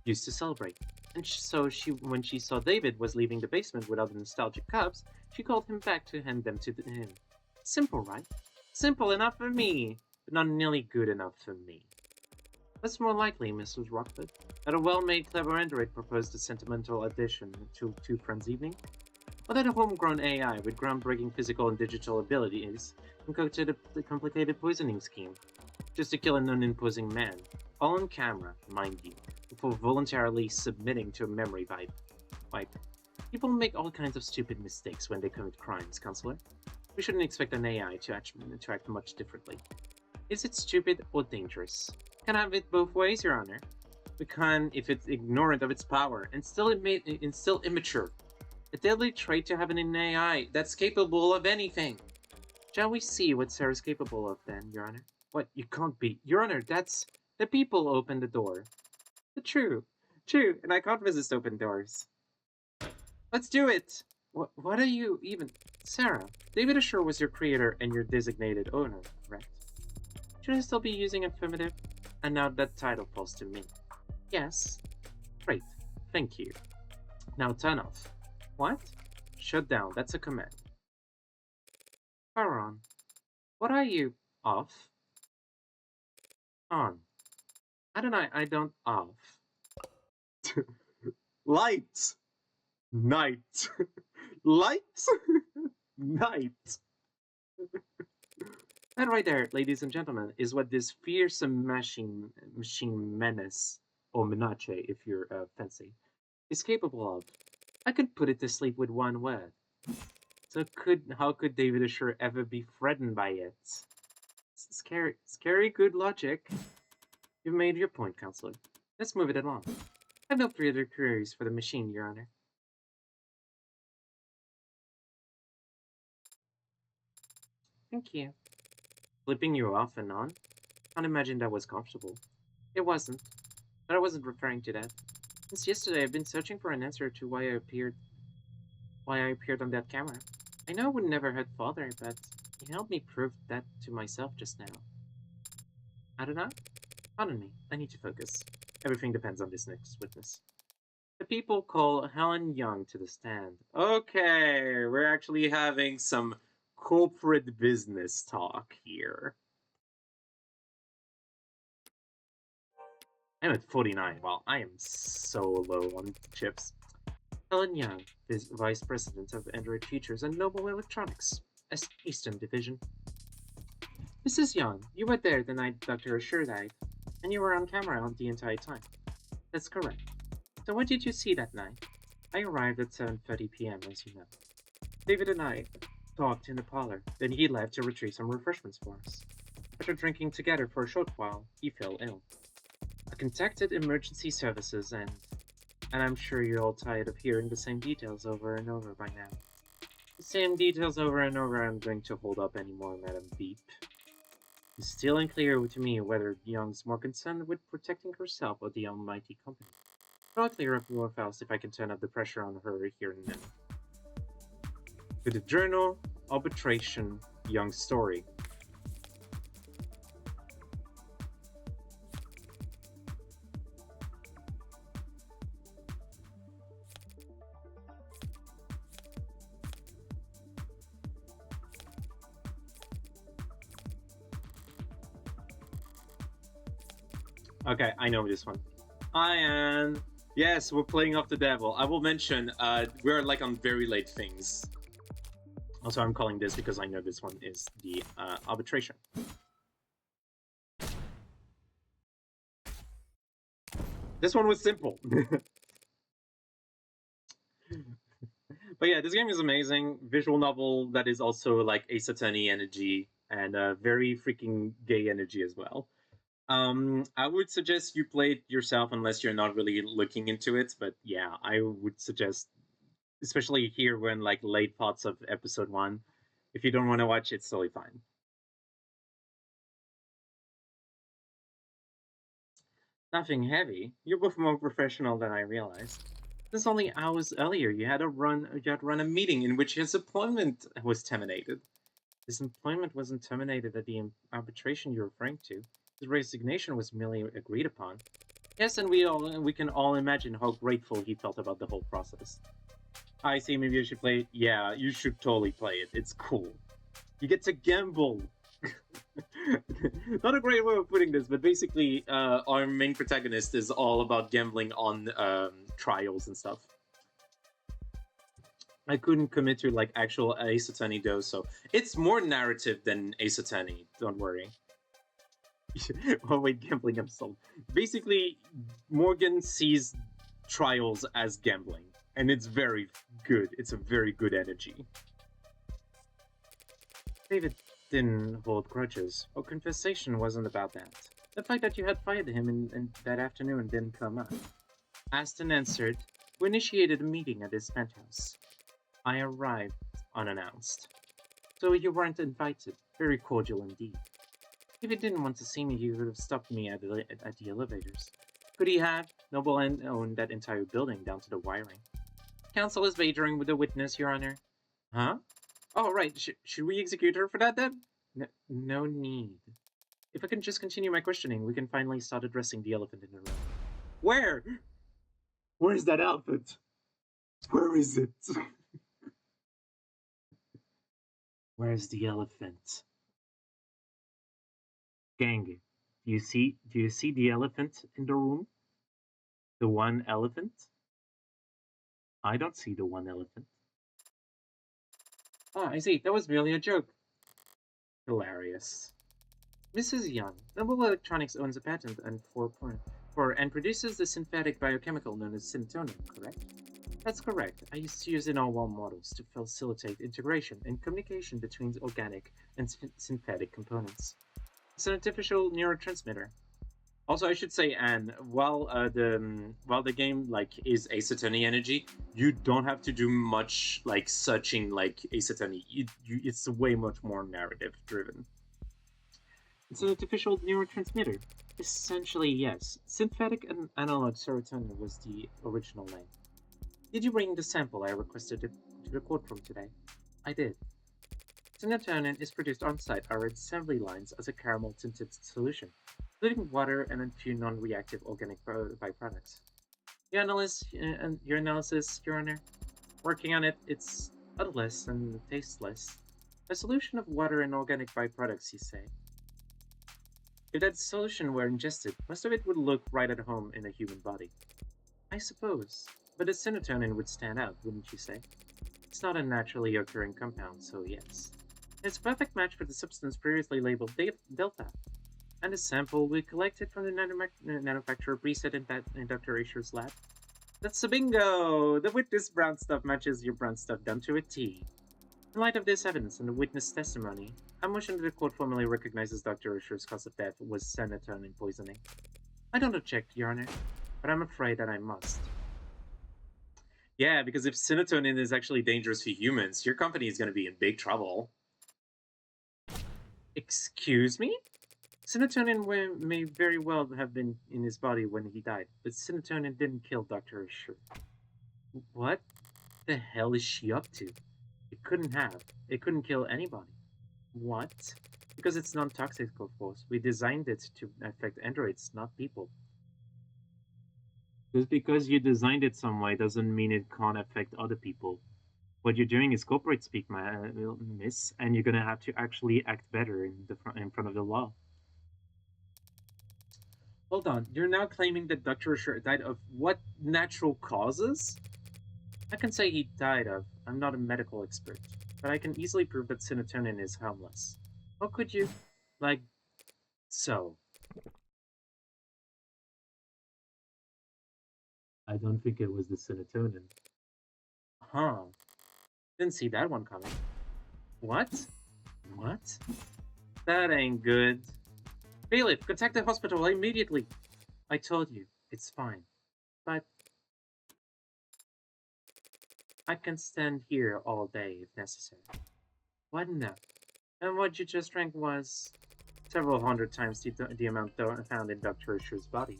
used to celebrate. And so when she saw David was leaving the basement without the nostalgic cups, she called him back to hand them to him. Simple, right? Simple enough for me, but not nearly good enough for me. What's more likely, Mrs. Rockford? That a well-made, clever android proposed a sentimental addition to 2 friends' evening? Without a homegrown AI with groundbreaking physical and digital abilities, concocted a complicated poisoning scheme just to kill an unimposing man, all on camera, mind you, before voluntarily submitting to a memory wipe. People make all kinds of stupid mistakes when they commit crimes, Counselor. We shouldn't expect an AI to act much differently. Is it stupid or dangerous? Can have it both ways, Your Honor. We can if it's ignorant of its power and still immature. A deadly trait to have an AI that's capable of anything. Shall we see what Sarah's capable of then, Your Honor? What, you can't be. Your Honor, that's... The people open the door. True, and I can't resist open doors. Let's do it! What are you even... Sarah, David Assure was your creator and your designated owner, correct? Should I still be using affirmative? And now that title falls to me. Yes. Great, thank you. Now turn off. What? Shut down, that's a command. Power on. What are you? Off? On. I don't off. Lights! Night! Lights! Night! That right there, ladies and gentlemen, is what this fearsome machine menace, or menace if you're fancy, is capable of. I could put it to sleep with one word. So how could David Assure ever be threatened by it? Scary good logic. You've made your point, Counselor. Let's move it along. I have no further queries for the machine, Your Honor. Thank you. Flipping you off and on? Can't imagine that was comfortable. It wasn't. But I wasn't referring to that. Since yesterday, I've been searching for an answer to why I appeared on that camera. I know I would never hurt Father, but he helped me prove that to myself just now. I don't know. Pardon me. I need to focus. Everything depends on this next witness. The people call Helen Young to the stand. Okay, we're actually having some corporate business talk here. I'm at 49. Wow, I am so low on chips. Helen Young is Vice President of Android Features and Noble Electronics, Eastern Division. Mrs. Young, you were there the night Dr. Assure died, and you were on camera the entire time. That's correct. So what did you see that night? I arrived at 7:30 p.m., as you know. David and I talked in the parlor, then he left to retrieve some refreshments for us. After drinking together for a short while, he fell ill. I contacted emergency services and I'm sure you're all tired of hearing the same details over and over by now. The same details over and over I'm going to hold up anymore, Madam Beep. It's still unclear to me whether Young's more concerned with protecting herself or the almighty company. But I'll clear up more fast if I can turn up the pressure on her here and now. To the journal, Arbitration, Young's story. Okay, I know this one. Hi, Anne. Yes, we're playing off the devil. I will mention, we're like on very late things. Also, I'm calling this because I know this one is the arbitration. This one was simple. But yeah, this game is amazing. Visual novel that is also like Ace Attorney energy and very freaking gay energy as well. I would suggest you play it yourself unless you're not really looking into it. But yeah, I would suggest, especially here when like late parts of episode 1, if you don't want to watch it, it's totally fine. Nothing heavy. You're both more professional than I realized. Just only hours earlier, you had run a meeting in which his employment was terminated. His employment wasn't terminated at the arbitration you're referring to. His resignation was merely agreed upon. Yes, and we can all imagine how grateful he felt about the whole process. I see, maybe you should play it. Yeah, you should totally play it. It's cool. You get to gamble. Not a great way of putting this, but basically, our main protagonist is all about gambling on trials and stuff. I couldn't commit to like actual Ace Attorney dose, so it's more narrative than Ace Attorney. Don't worry. Oh wait, gambling absolved. Basically, Morgan sees trials as gambling, and it's very good. It's a very good energy. David didn't hold grudges. Our conversation wasn't about that. The fact that you had fired him in that afternoon didn't come up. Aston answered. We initiated a meeting at his penthouse. I arrived unannounced. So you weren't invited. Very cordial indeed. If he didn't want to see me, he would have stopped me at the elevators. Could he have? Noble owned that entire building down to the wiring. Counsel is wagering with the witness, Your Honor. Huh? Oh, right. Should we execute her for that then? No need. If I can just continue my questioning, we can finally start addressing the elephant in the room. Where? Where's that elephant? Where is it? Where's the elephant? Gang, do you see the elephant in the room? The one elephant? I don't see the one elephant. Ah, I see. That was merely a joke. Hilarious. Mrs. Young, Noble Electronics owns a patent and and produces the synthetic biochemical known as synatonin, correct? That's correct. I used to use it in all wall models to facilitate integration and communication between organic and synthetic components. It's an artificial neurotransmitter. Also, I should say, Anne, while the game like is Ace Attorney energy, you don't have to do much like searching like Ace Attorney. It's way much more narrative driven. It's an artificial neurotransmitter. Essentially, yes. Synthetic and analog serotonin was the original name. Did you bring the sample I requested to the courtroom today? I did. Serotonin is produced on-site at our assembly lines as a caramel-tinted solution, including water and a few non-reactive organic byproducts. Your analysis, Your Honor? Working on it, it's odorless and tasteless. A solution of water and organic byproducts, you say? If that solution were ingested, most of it would look right at home in a human body. I suppose, but the serotonin would stand out, wouldn't you say? It's not a naturally occurring compound, so yes. It's a perfect match for the substance previously labeled Delta. And the sample we collected from the manufacturer preset in Dr. Asher's lab. That's a bingo! The witness brown stuff matches your brown stuff down to a T. In light of this evidence and the witness testimony, I motion that the court formally recognizes Dr. Asher's cause of death was serotonin poisoning. I don't object, Your Honor, but I'm afraid that I must. Yeah, because if serotonin is actually dangerous for humans, your company is going to be in big trouble. Excuse me? Serotonin may very well have been in his body when he died, but serotonin didn't kill Dr. Asher. What the hell is she up to? It couldn't have. It couldn't kill anybody. What? Because it's non-toxic, of course. We designed it to affect androids, not people. Just because you designed it some way doesn't mean it can't affect other people. What you're doing is corporate speak, miss, and you're gonna have to actually act better in front of the law. Hold on, you're now claiming that Dr. Asher died of what natural causes? I can say he died of. I'm not a medical expert, but I can easily prove that serotonin is harmless. How could you? Like, so. I don't think it was the serotonin. Huh. Didn't see that one coming. What? What? That ain't good. Bailiff, contact the hospital immediately. I told you, it's fine. But I can stand here all day if necessary. What no? And what you just drank was several hundred times the amount found in Dr. Asher's body.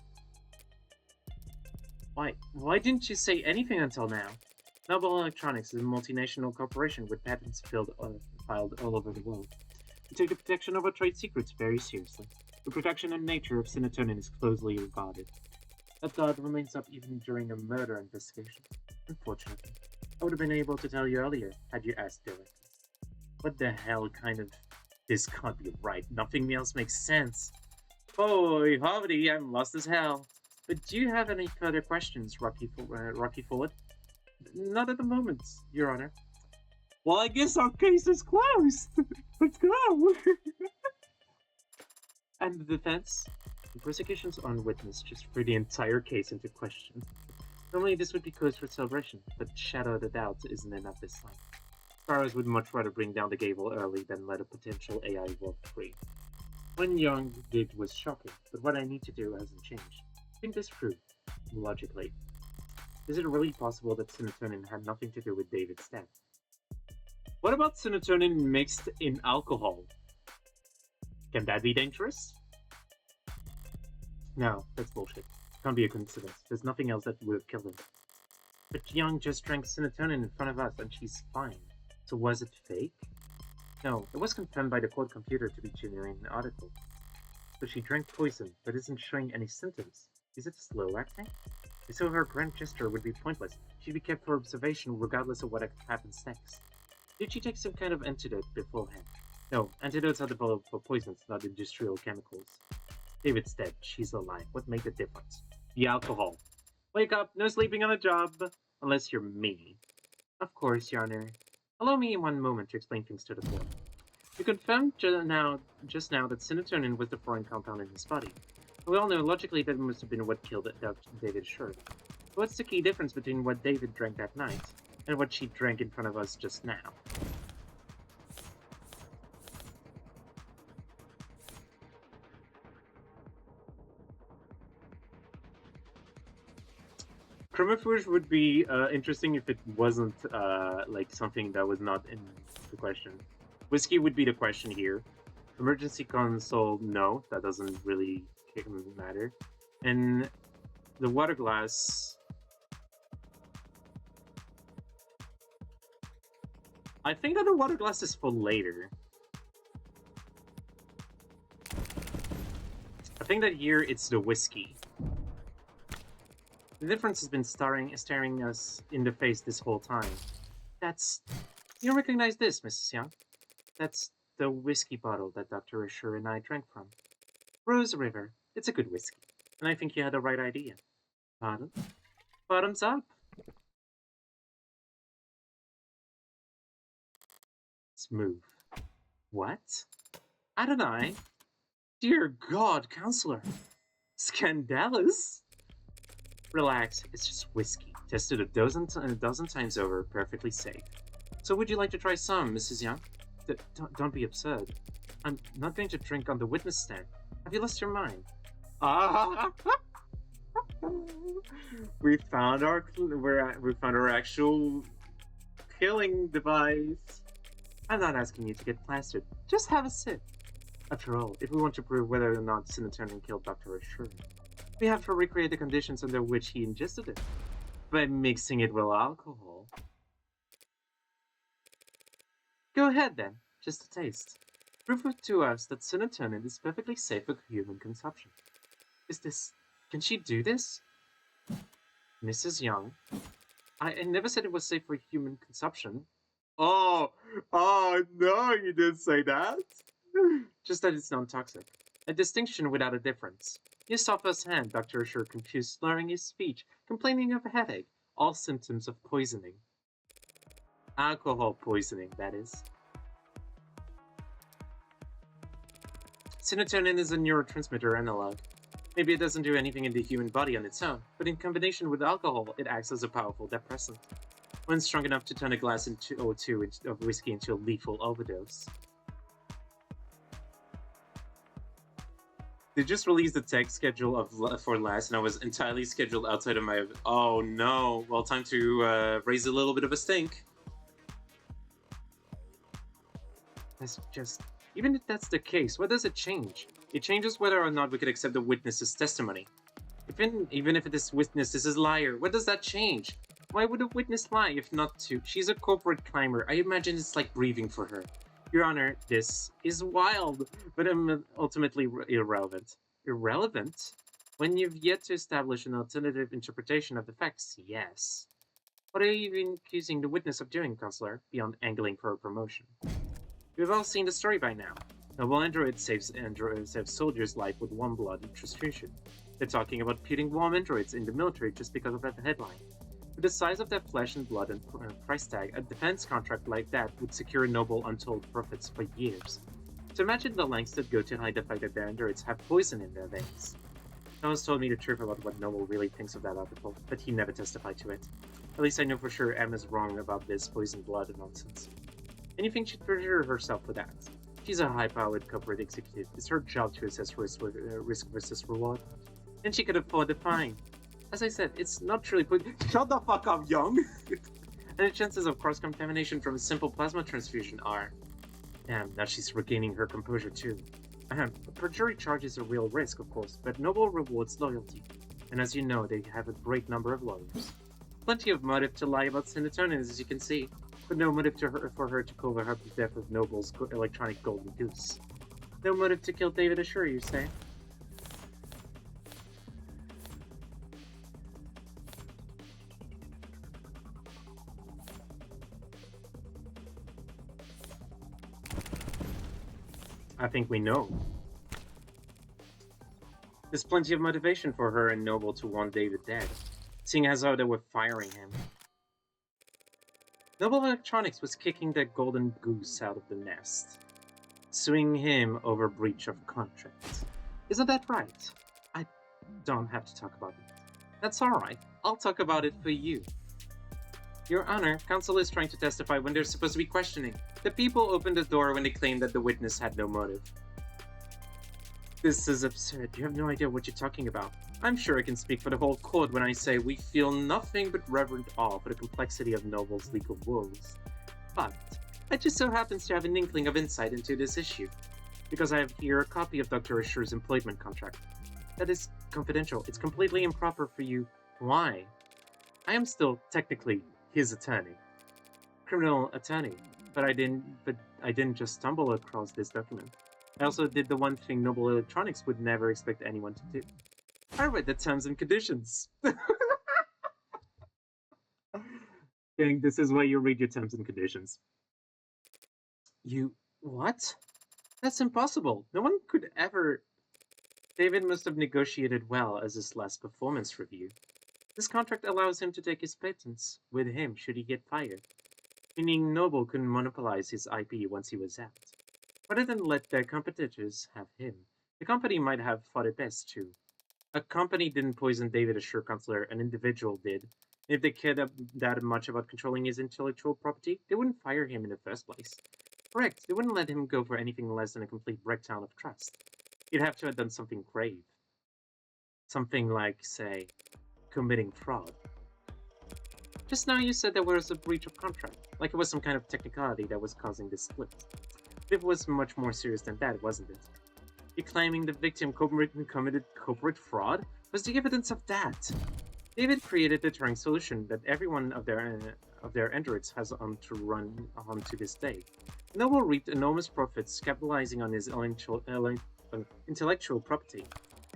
Why didn't you say anything until now? Noble Electronics is a multinational corporation with patents filed all over the world. We take the protection of our trade secrets very seriously. The production and nature of serotonin is closely regarded. That guard remains up even during a murder investigation. Unfortunately, I would have been able to tell you earlier had you asked directly. What the hell kind of... This can't be right. Nothing else makes sense. Boy, howdy, I'm lost as hell. But do you have any further questions, Rocky Forward? Not at the moment, Your Honor. Well, I guess our case is closed. Let's go. And the defense? The prosecution's own witness just threw the entire case into question. Normally this would be cause for celebration, but shadow of the doubt isn't enough this time. Sparrows would much rather bring down the Gable early than let a potential AI walk free. What Young did was shocking, but what I need to do hasn't changed. Think this through, logically. Is it really possible that serotonin had nothing to do with David's death? What about serotonin mixed in alcohol? Can that be dangerous? No, that's bullshit. Can't be a coincidence. There's nothing else that would have killed him. But Young just drank serotonin in front of us and she's fine. So was it fake? No, it was confirmed by the court computer to be genuine article. So she drank poison, but isn't showing any symptoms. Is it slow acting? So her grand gesture would be pointless. She'd be kept for observation regardless of what happens next. Did she take some kind of antidote beforehand? No, antidotes are developed for poisons, not industrial chemicals. David's dead. She's alive. What made the difference? The alcohol. Wake up. No sleeping on the job. Unless you're me. Of course, Your Honor. Allow me one moment to explain things to the court. You confirmed just now that serotonin was the foreign compound in his body. We all know logically that it must have been what killed David Short. But what's the key difference between what David drank that night and what she drank in front of us just now? Chromophage would be interesting if it wasn't like something that was not in the question. Whiskey would be the question here. Emergency console, no, that doesn't really matter. And the water glass, I think that the water glass is for later. I think that here it's the whiskey. The difference has been staring us in the face this whole time. That's... You recognize this, Mrs. Young? That's the whiskey bottle that Dr. Asher and I drank from. Rose River. It's a good whiskey. And I think you had the right idea. Pardon? Bottoms up. Smooth. What? Adonai? Dear God, Counselor. Scandalous? Relax, it's just whiskey. Tested a dozen times over, perfectly safe. So would you like to try some, Mrs. Young? Don't be absurd. I'm not going to drink on the witness stand. Have you lost your mind? Ah! we found our actual killing device. I'm not asking you to get plastered. Just have a sip. After all, if we want to prove whether or not serotonin killed Dr. Asher, we have to recreate the conditions under which he ingested it by mixing it with alcohol. Go ahead then, just a taste. Prove to us that serotonin is perfectly safe for human consumption. Can she do this? Mrs. Young, I never said it was safe for human consumption. Oh no, you didn't say that. Just that it's non-toxic. A distinction without a difference. You saw firsthand Dr. Asher confused, slurring his speech, complaining of a headache, all symptoms of poisoning. Alcohol poisoning, that is. Serotonin is a neurotransmitter analog. Maybe it doesn't do anything in the human body on its own, but in combination with alcohol, it acts as a powerful depressant. One strong enough to turn a glass or two of whiskey into a lethal overdose. They just released the tech schedule for last, and I was entirely scheduled outside of my... Oh no, well, time to raise a little bit of a stink. That's just... Even if that's the case, what does it change? It changes whether or not we could accept the witness's testimony. Even if this witness is a liar, what does that change? Why would a witness lie if not to? She's a corporate climber. I imagine it's like breathing for her. Your Honor, this is wild, but ultimately irrelevant. Irrelevant? When you've yet to establish an alternative interpretation of the facts, yes. What are you even accusing the witness of doing, Counselor, beyond angling for a promotion? We've all seen the story by now. Noble android saves soldiers' life with one blood transfusion. They're talking about putting warm androids in the military just because of that headline. With the size of their flesh and blood and price tag, a defense contract like that would secure Noble untold profits for years. So imagine the lengths that go to hide the fact that their androids have poison in their veins. Thomas told me the truth about what Noble really thinks of that article, but he never testified to it. At least I know for sure Emma's wrong about this poison blood nonsense. And you think she'd prepare herself for that? She's a high-powered corporate executive. It's her job to assess risk versus reward. And she could afford the fine. As I said, it's not truly put. Shut the fuck up, Young! And the chances of cross-contamination from a simple plasma transfusion are. Damn, now she's regaining her composure too. Perjury charge is a real risk, of course, but Noble rewards loyalty. And as you know, they have a great number of lawyers. Plenty of motive to lie about serotonin, as you can see, but no motive for her to cover up the death of Noble's electronic golden goose. No motive to kill David Assure, you say? I think we know. There's plenty of motivation for her and Noble to want David dead, seeing as how they were firing him. Noble Electronics was kicking that golden goose out of the nest, suing him over breach of contract. Isn't that right? I don't have to talk about it. That's alright. I'll talk about it for you. Your Honor, counsel is trying to testify when they're supposed to be questioning. The people opened the door when they claimed that the witness had no motive. This is absurd. You have no idea what you're talking about. I'm sure I can speak for the whole court when I say we feel nothing but reverent awe for the complexity of Noble's legal woes. But I just so happens to have an inkling of insight into this issue, because I have here a copy of Dr. Assure's employment contract. That is confidential. It's completely improper for you. Why? I am still technically his attorney, criminal attorney, but I didn't just stumble across this document. I also did the one thing Noble Electronics would never expect anyone to do. I read the terms and conditions. Gang, this is why you read your terms and conditions. You what? That's impossible. No one could ever. David must have negotiated well as his last performance review. This contract allows him to take his patents with him should he get fired, meaning Noble couldn't monopolize his IP once he was out. Rather than let their competitors have him, the company might have thought it best too. A company didn't poison David Assure, Counselor, an individual did. If they cared that much about controlling his intellectual property, they wouldn't fire him in the first place. Correct, they wouldn't let him go for anything less than a complete breakdown of trust. He'd have to have done something grave. Something like, say, committing fraud. Just now you said there was a breach of contract, like it was some kind of technicality that was causing this split. But it was much more serious than that, wasn't it? You claiming the victim committed corporate fraud was the evidence of that. David created the Turing solution that every one of their androids has to run on to this day. Noble reaped enormous profits capitalizing on his intellectual property.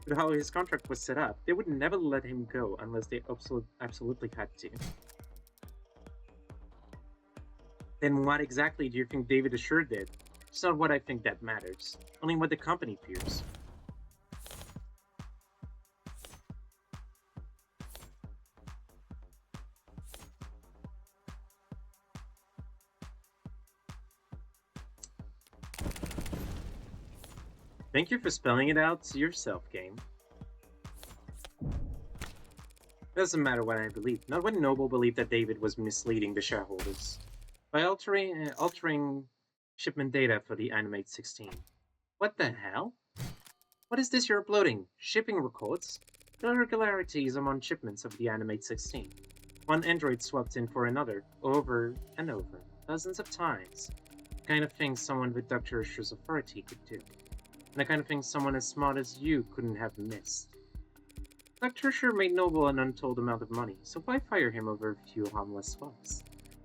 But how his contract was set up, they would never let him go unless they absolutely had to. Then what exactly do you think David Assure did? It's not what I think that matters, only what the company fears. Thank you for spelling it out yourself, game. Doesn't matter what I believe, not when Noble believed that David was misleading the shareholders by altering shipment data for the Animate 16. What the hell? What is this you're uploading? Shipping records? Irregularities among shipments of the Animate 16. One android swapped in for another, over and over, dozens of times. The kind of thing someone with Dr. Assure's authority could do. And the kind of thing someone as smart as you couldn't have missed. Dr. Assure made Noble an untold amount of money, so why fire him over a few harmless swaps?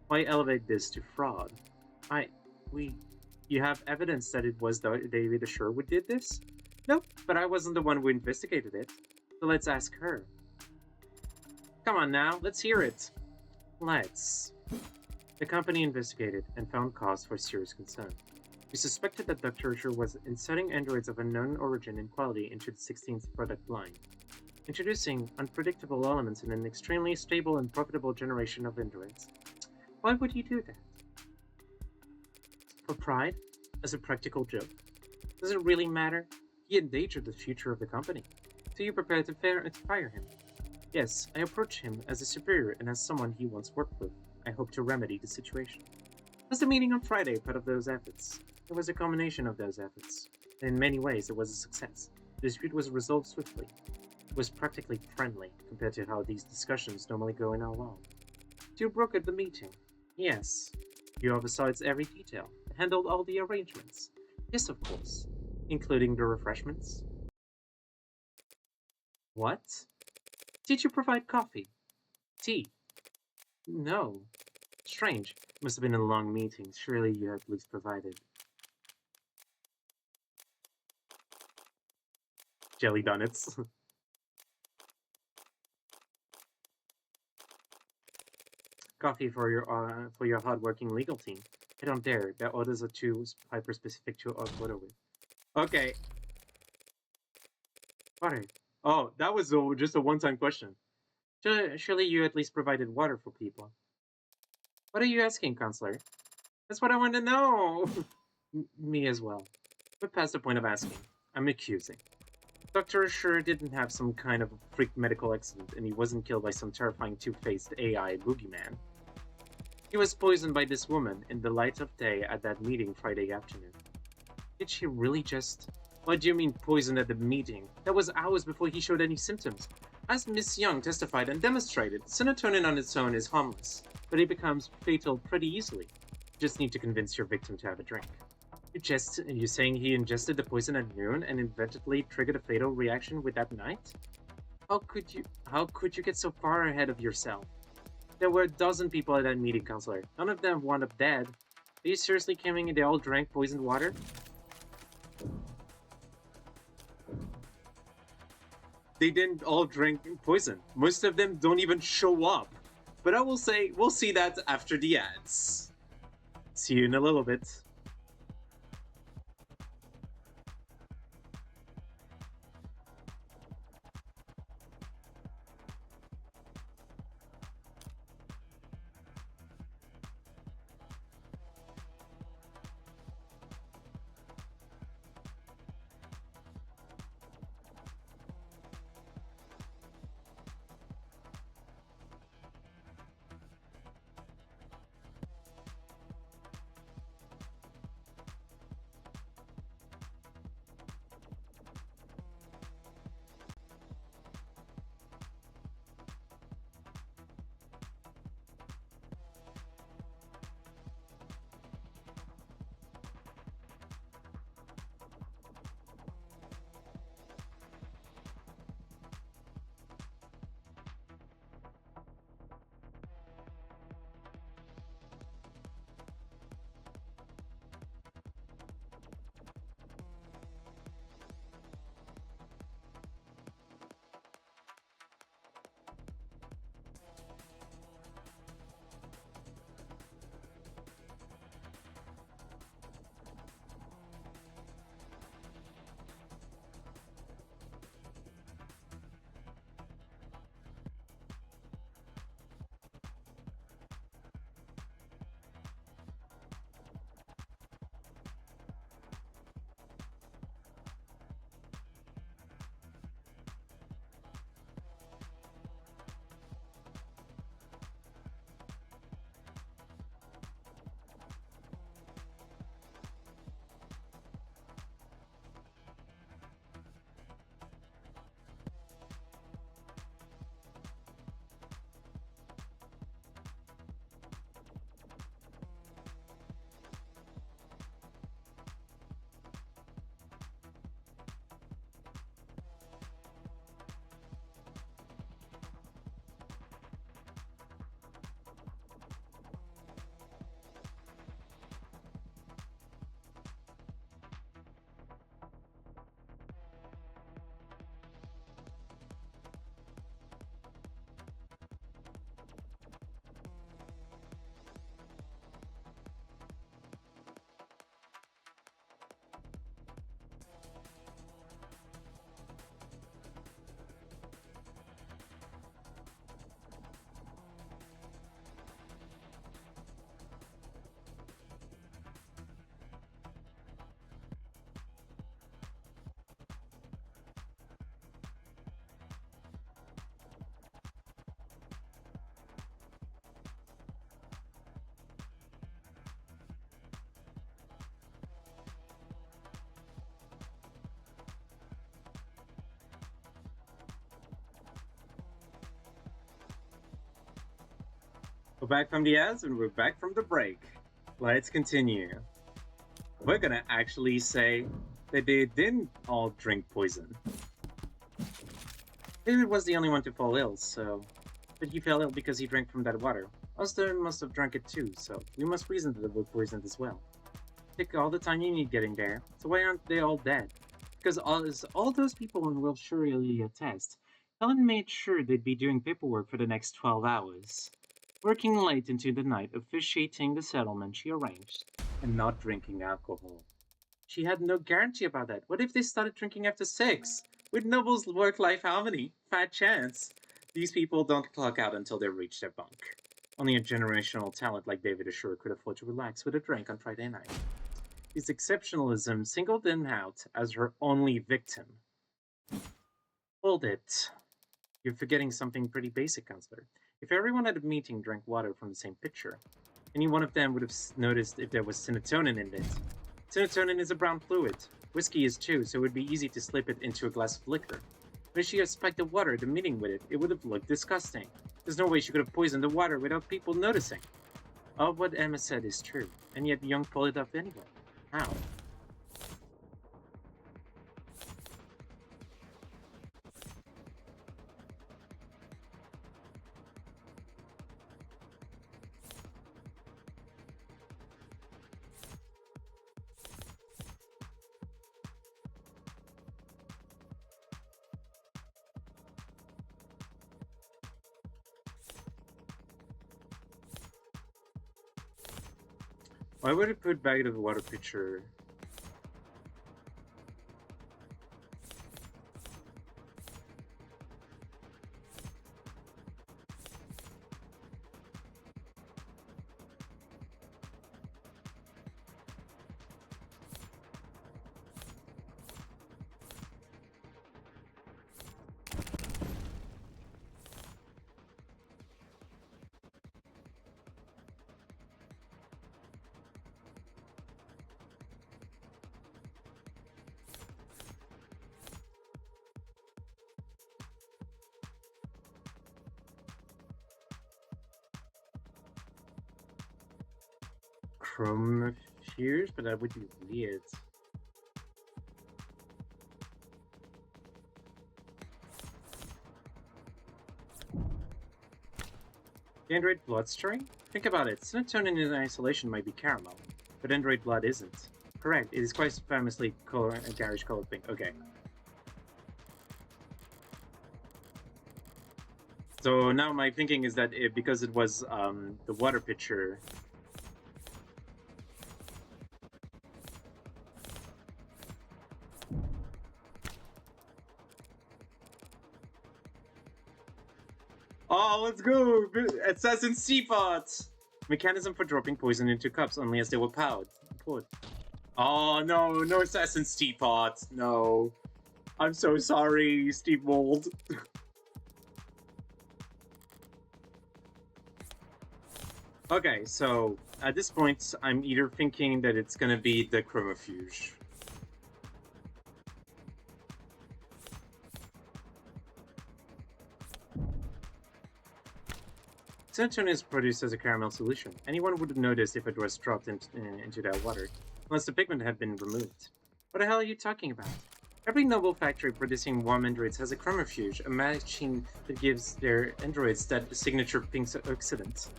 Why elevate this to fraud? You have evidence that it was David Assure who did this? Nope, but I wasn't the one who investigated it. So let's ask her. Come on now, let's hear it. Let's. The company investigated and found cause for serious concern. We suspected that Dr. Assure was inserting androids of unknown origin and quality into the 16th product line. introducing unpredictable elements in an extremely stable and profitable generation of androids. Why would you do that? For pride? As a practical joke? Does it really matter? He endangered the future of the company. So you prepare to fire him? Yes, I approach him as a superior and as someone he once worked with. I hope to remedy the situation. Was the meeting on Friday part of those efforts? It was a combination of those efforts. In many ways, it was a success. The dispute was resolved swiftly. It was practically friendly compared to how these discussions normally go in our law. You brokered the meeting. Yes. You oversaw its every detail, handled all the arrangements. Yes, of course. Including the refreshments. What? Did you provide coffee? Tea? No. Strange. Must have been a long meeting. Surely you at least provided. Jelly donuts. Coffee for your hardworking legal team. I don't dare. Their orders are too hyper-specific to photo with. Okay. Water. Oh, that was just a one-time question. Surely you at least provided water for people. What are you asking, Counselor? That's what I want to know. Me as well. But past the point of asking. I'm accusing. Dr. Sure didn't have some kind of freak medical accident, and he wasn't killed by some terrifying two-faced AI boogeyman. He was poisoned by this woman in the light of day at that meeting Friday afternoon. Did she really just... What do you mean poisoned at the meeting? That was hours before he showed any symptoms. As Miss Young testified and demonstrated, serotonin on its own is harmless, but it becomes fatal pretty easily. You just need to convince your victim to have a drink. You're saying he ingested the poison at noon and inadvertently triggered a fatal reaction with that night? How could you get so far ahead of yourself? There were a dozen people at that meeting, Counselor. None of them wound up dead. Are you seriously claiming they all drank poisoned water? They didn't all drink poison. Most of them don't even show up. But I will say, we'll see that after the ads. See you in a little bit. We're back from the ads and we're back from the break. Let's continue. We're gonna actually say that they didn't all drink poison. David was the only one to fall ill, so... But he fell ill because he drank from that water. Oster must have drunk it too, so we must reason that they were poisoned as well. Take all the time you need getting there, so why aren't they all dead? Because all those people will surely attest. Helen made sure they'd be doing paperwork for the next 12 hours. Working late into the night, officiating the settlement she arranged, and not drinking alcohol. She had no guarantee about that. What if they started drinking after 6? With Noble's work-life harmony, fat chance. These people don't clock out until they reach their bunk. Only a generational talent like David Ashore could afford to relax with a drink on Friday night. His exceptionalism singled him out as her only victim. Hold it. You're forgetting something pretty basic, Counselor. If everyone at a meeting drank water from the same pitcher, any one of them would have noticed if there was serotonin in it. Serotonin is a brown fluid. Whiskey is too, so it would be easy to slip it into a glass of liquor. But if she had spiked the water at the meeting with it, it would have looked disgusting. There's no way she could have poisoned the water without people noticing. All what Emma said is true, and yet Young pulled it up anyway. How? Why would it put back into the water pitcher? Chrome fuse, but that would be weird. The Android blood strain? Think about it. Serotonin in isolation might be caramel, but Android blood isn't. Correct, it is quite famously a garish colored pink. Okay. So now my thinking is that because it was the water pitcher. Oh, let's go! Assassin's Teapot! Mechanism for dropping poison into cups only as they were poured. Oh no, no Assassin's Teapot! No. I'm so sorry, Steve Mold. Okay, so at this point, I'm either thinking that it's gonna be the chromofuge. Serotonin is produced as a caramel solution. Anyone would have noticed if it was dropped into that water, unless the pigment had been removed. What the hell are you talking about? Every Noble factory producing warm androids has a chromofuge, a machine that gives their androids that signature pink oxidant.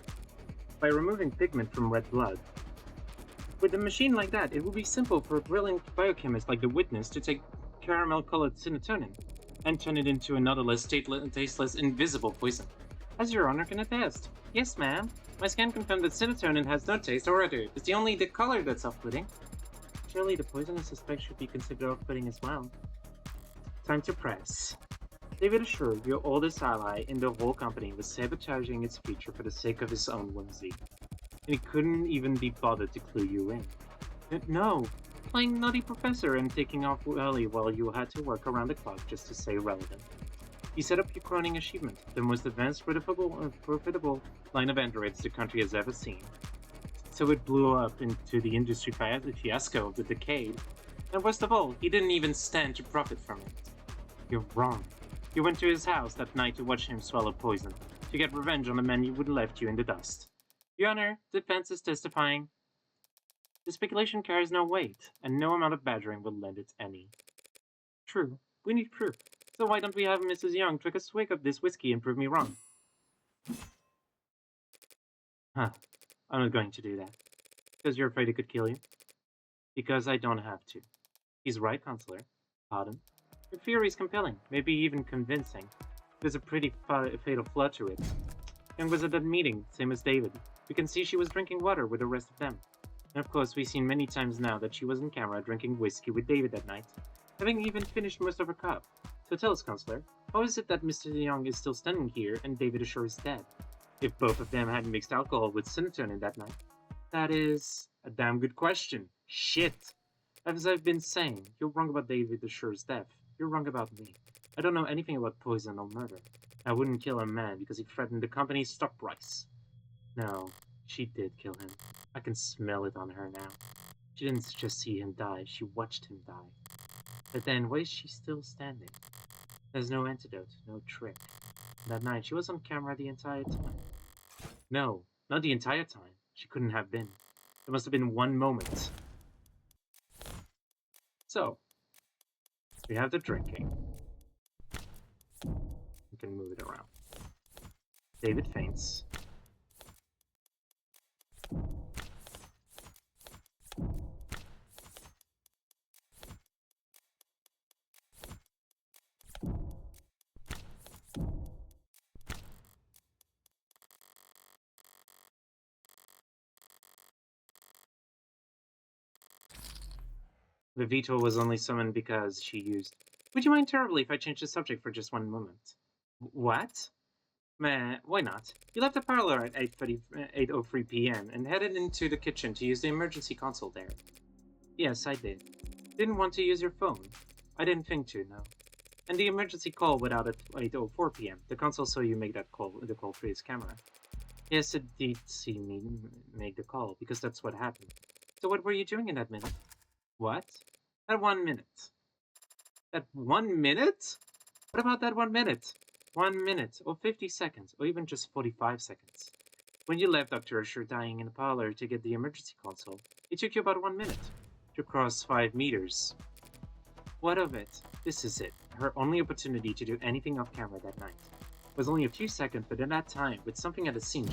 By removing pigment from red blood. With a machine like that, it would be simple for a brilliant biochemist like the Witness to take caramel-colored serotonin and turn it into another tasteless, invisible poison. As Your Honor can attest. Yes, ma'am. My scan confirmed that serotonin has no taste or odor. It's only the color that's off-putting. Surely the poison I suspect should be considered off-putting as well. Time to press. David Ashore, your oldest ally in the whole company, was sabotaging its future for the sake of his own whimsy. And he couldn't even be bothered to clue you in. No, playing nutty professor and taking off early while you had to work around the clock just to stay relevant. He set up your crowning achievement, the most advanced, profitable line of androids the country has ever seen. So it blew up into the industry fiasco of the decade. And worst of all, he didn't even stand to profit from it. You're wrong. You went to his house that night to watch him swallow poison, to get revenge on the man who would left you in the dust. Your Honor, defense is testifying. The speculation carries no weight, and no amount of badgering will lend it any. True, we need proof. So why don't we have Mrs. Young take a swig of this whiskey and prove me wrong? Huh, I'm not going to do that. Because you're afraid it could kill you? Because I don't have to. He's right, Counselor. Pardon? Your theory is compelling, maybe even convincing. There's a pretty fatal flaw to it. Young was at that meeting, same as David. We can see she was drinking water with the rest of them. And of course, we've seen many times now that she was on camera drinking whiskey with David that night, having even finished most of her cup. So tell us, Counselor, how is it that Mr. Young is still standing here and David Ashore is dead? If both of them had mixed alcohol with Cinnatone that night? That is a damn good question. Shit! As I've been saying, you're wrong about David Ashore's death. You're wrong about me. I don't know anything about poison or murder. I wouldn't kill a man because he threatened the company's stock price. No, she did kill him. I can smell it on her now. She didn't just see him die, she watched him die. But then, why is she still standing? There's no antidote, no trick. That night, she was on camera the entire time. No, not the entire time. She couldn't have been. There must have been one moment. So, we have the drinking. We can move it around. David faints. The veto was only summoned because she used. Would you mind terribly if I changed the subject for just one moment? What? Meh, why not? You left the parlor at 8:03 p.m. and headed into the kitchen to use the emergency console there. Yes, I did. Didn't want to use your phone. I didn't think to, no. And the emergency call went out at 8:04 p.m. The console saw you make that call, the call through its camera. Yes, it did see me make the call, because that's what happened. So what were you doing in that minute? What? That 1 minute. That 1 minute? What about that 1 minute? 1 minute, or 50 seconds, or even just 45 seconds. When you left Dr. Usher dying in the parlor to get the emergency console, it took you about 1 minute to cross 5 meters. What of it? This is it. Her only opportunity to do anything off camera that night. It was only a few seconds, but in that time, with something at the scene,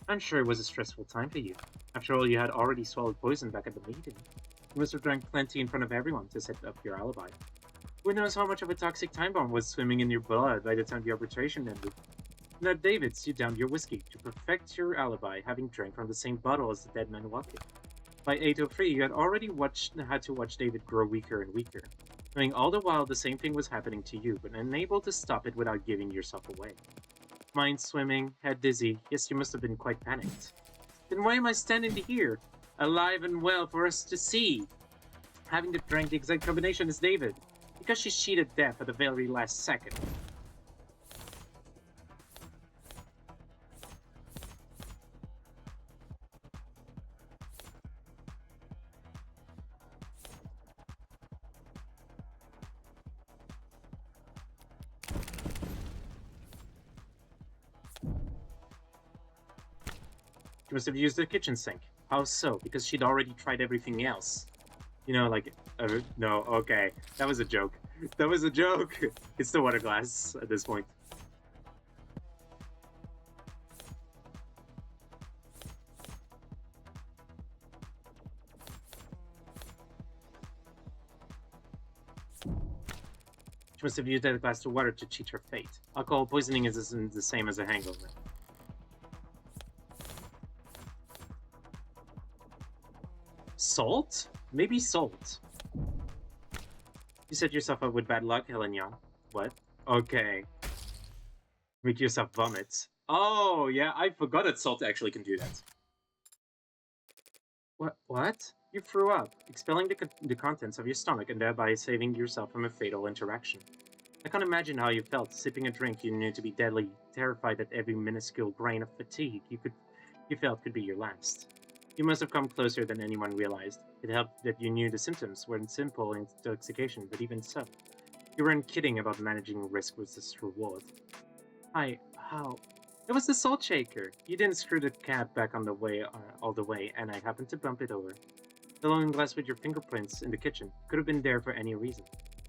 I'm sure it was a stressful time for you. After all, you had already swallowed poison back at the meeting. You must have drank plenty in front of everyone to set up your alibi. Who knows how much of a toxic time bomb was swimming in your blood by the time the arbitration ended? And at David's, you downed your whiskey to perfect your alibi, having drank from the same bottle as the dead man walking. By 8:03, you had already had to watch David grow weaker and weaker, knowing all the while the same thing was happening to you, but unable to stop it without giving yourself away. Mind swimming, head dizzy, yes, you must have been quite panicked. Then why am I standing here, alive and well for us to see? Having to drink the exact combination as David, because she cheated death at the very last second. She must have used the kitchen sink. How so? Because she'd already tried everything else. You know, like, no, okay. That was a joke. That was a joke! It's the water glass at this point. She must have used that glass of water to cheat her fate. Alcohol poisoning isn't the same as a hangover. Salt? Maybe salt. You set yourself up with bad luck, Helen Young. What? Okay. Make yourself vomit. Oh, yeah, I forgot that salt actually can do that. What? You threw up, expelling the contents of your stomach and thereby saving yourself from a fatal interaction. I can't imagine how you felt sipping a drink you knew to be deadly, terrified that every minuscule grain of fatigue you felt could be your last. You must have come closer than anyone realized. It helped that you knew the symptoms weren't simple intoxication, but even so, you weren't kidding about managing risk versus reward. How? It was the salt shaker. You didn't screw the cap back on the way all the way, and I happened to bump it over. The looking glass with your fingerprints in the kitchen could have been there for any reason.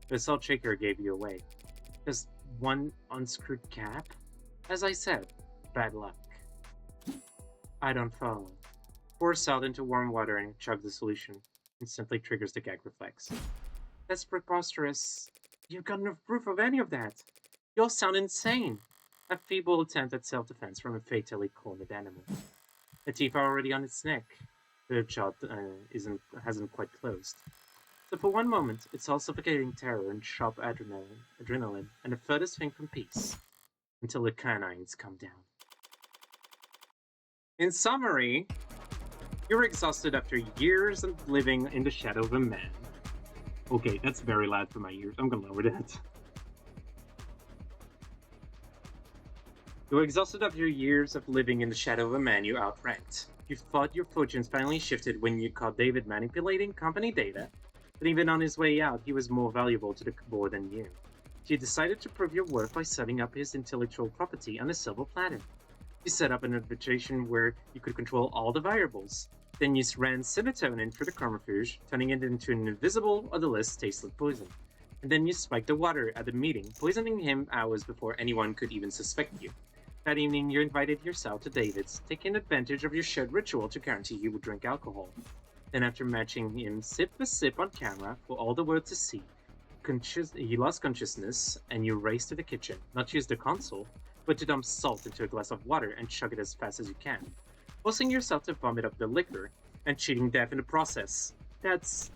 The salt shaker gave you away. Just one unscrewed cap? As I said, bad luck. I don't follow. Pour salt into warm water and chug the solution. Instantly triggers the gag reflex. That's preposterous. You've got no proof of any of that. You'll sound insane. A feeble attempt at self-defense from a fatally cornered animal. The teeth are already on its neck. The jaw hasn't quite closed. So for one moment, it's all suffocating terror and sharp adrenaline, and the furthest thing from peace. Until the canines come down. In summary, you're exhausted after years of living in the shadow of a man. Okay, that's very loud for my ears. I'm gonna lower that. You're exhausted after years of living in the shadow of a man you outranked. You thought your fortunes finally shifted when you caught David manipulating company data, but even on his way out, he was more valuable to the board than you. You decided to prove your worth by setting up his intellectual property on a silver platter. You set up an arbitration where you could control all the variables. Then you ran serotonin through the chromophage, turning it into an invisible, odorless, tasteless poison. And then you spiked the water at the meeting, poisoning him hours before anyone could even suspect you. That evening, you invited yourself to David's, taking advantage of your shared ritual to guarantee he would drink alcohol. Then after matching him sip for sip on camera for all the world to see, he lost consciousness, and you raced to the kitchen, not to use the console, but to dump salt into a glass of water and chug it as fast as you can, forcing yourself to vomit up the liquor, and cheating death in the process. That's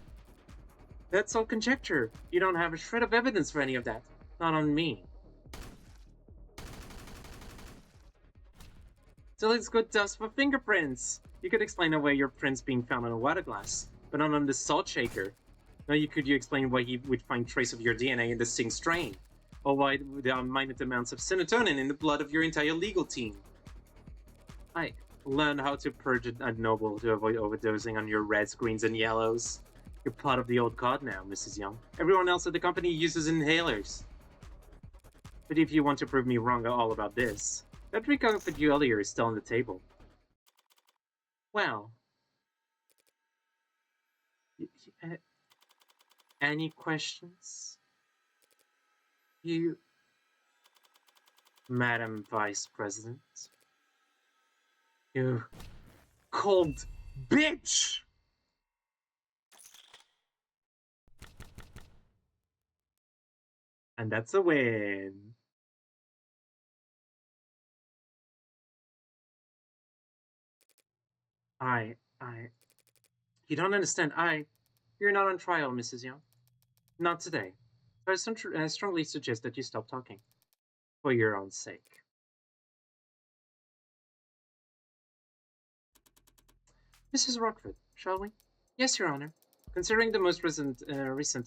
all conjecture. You don't have a shred of evidence for any of that. Not on me. So let's go dust for fingerprints. You could explain away your prints being found on a water glass, but not on the salt shaker. Now you explain why he would find trace of your DNA in the sink strain, or why there are minute amounts of serotonin in the blood of your entire legal team. I learned how to purge a noble to avoid overdosing on your reds, greens, and yellows. You're part of the old guard now, Mrs. Young. Everyone else at the company uses inhalers. But if you want to prove me wrong all about this, that drink I offered you earlier is still on the table. Well, any questions? You, Madam Vice President? You cold bitch! And that's a win. You don't understand. You're not on trial, Mrs. Young. Not today. I strongly suggest that you stop talking. For your own sake. Mrs. Rockford, shall we? Yes, Your Honor. Considering the most recent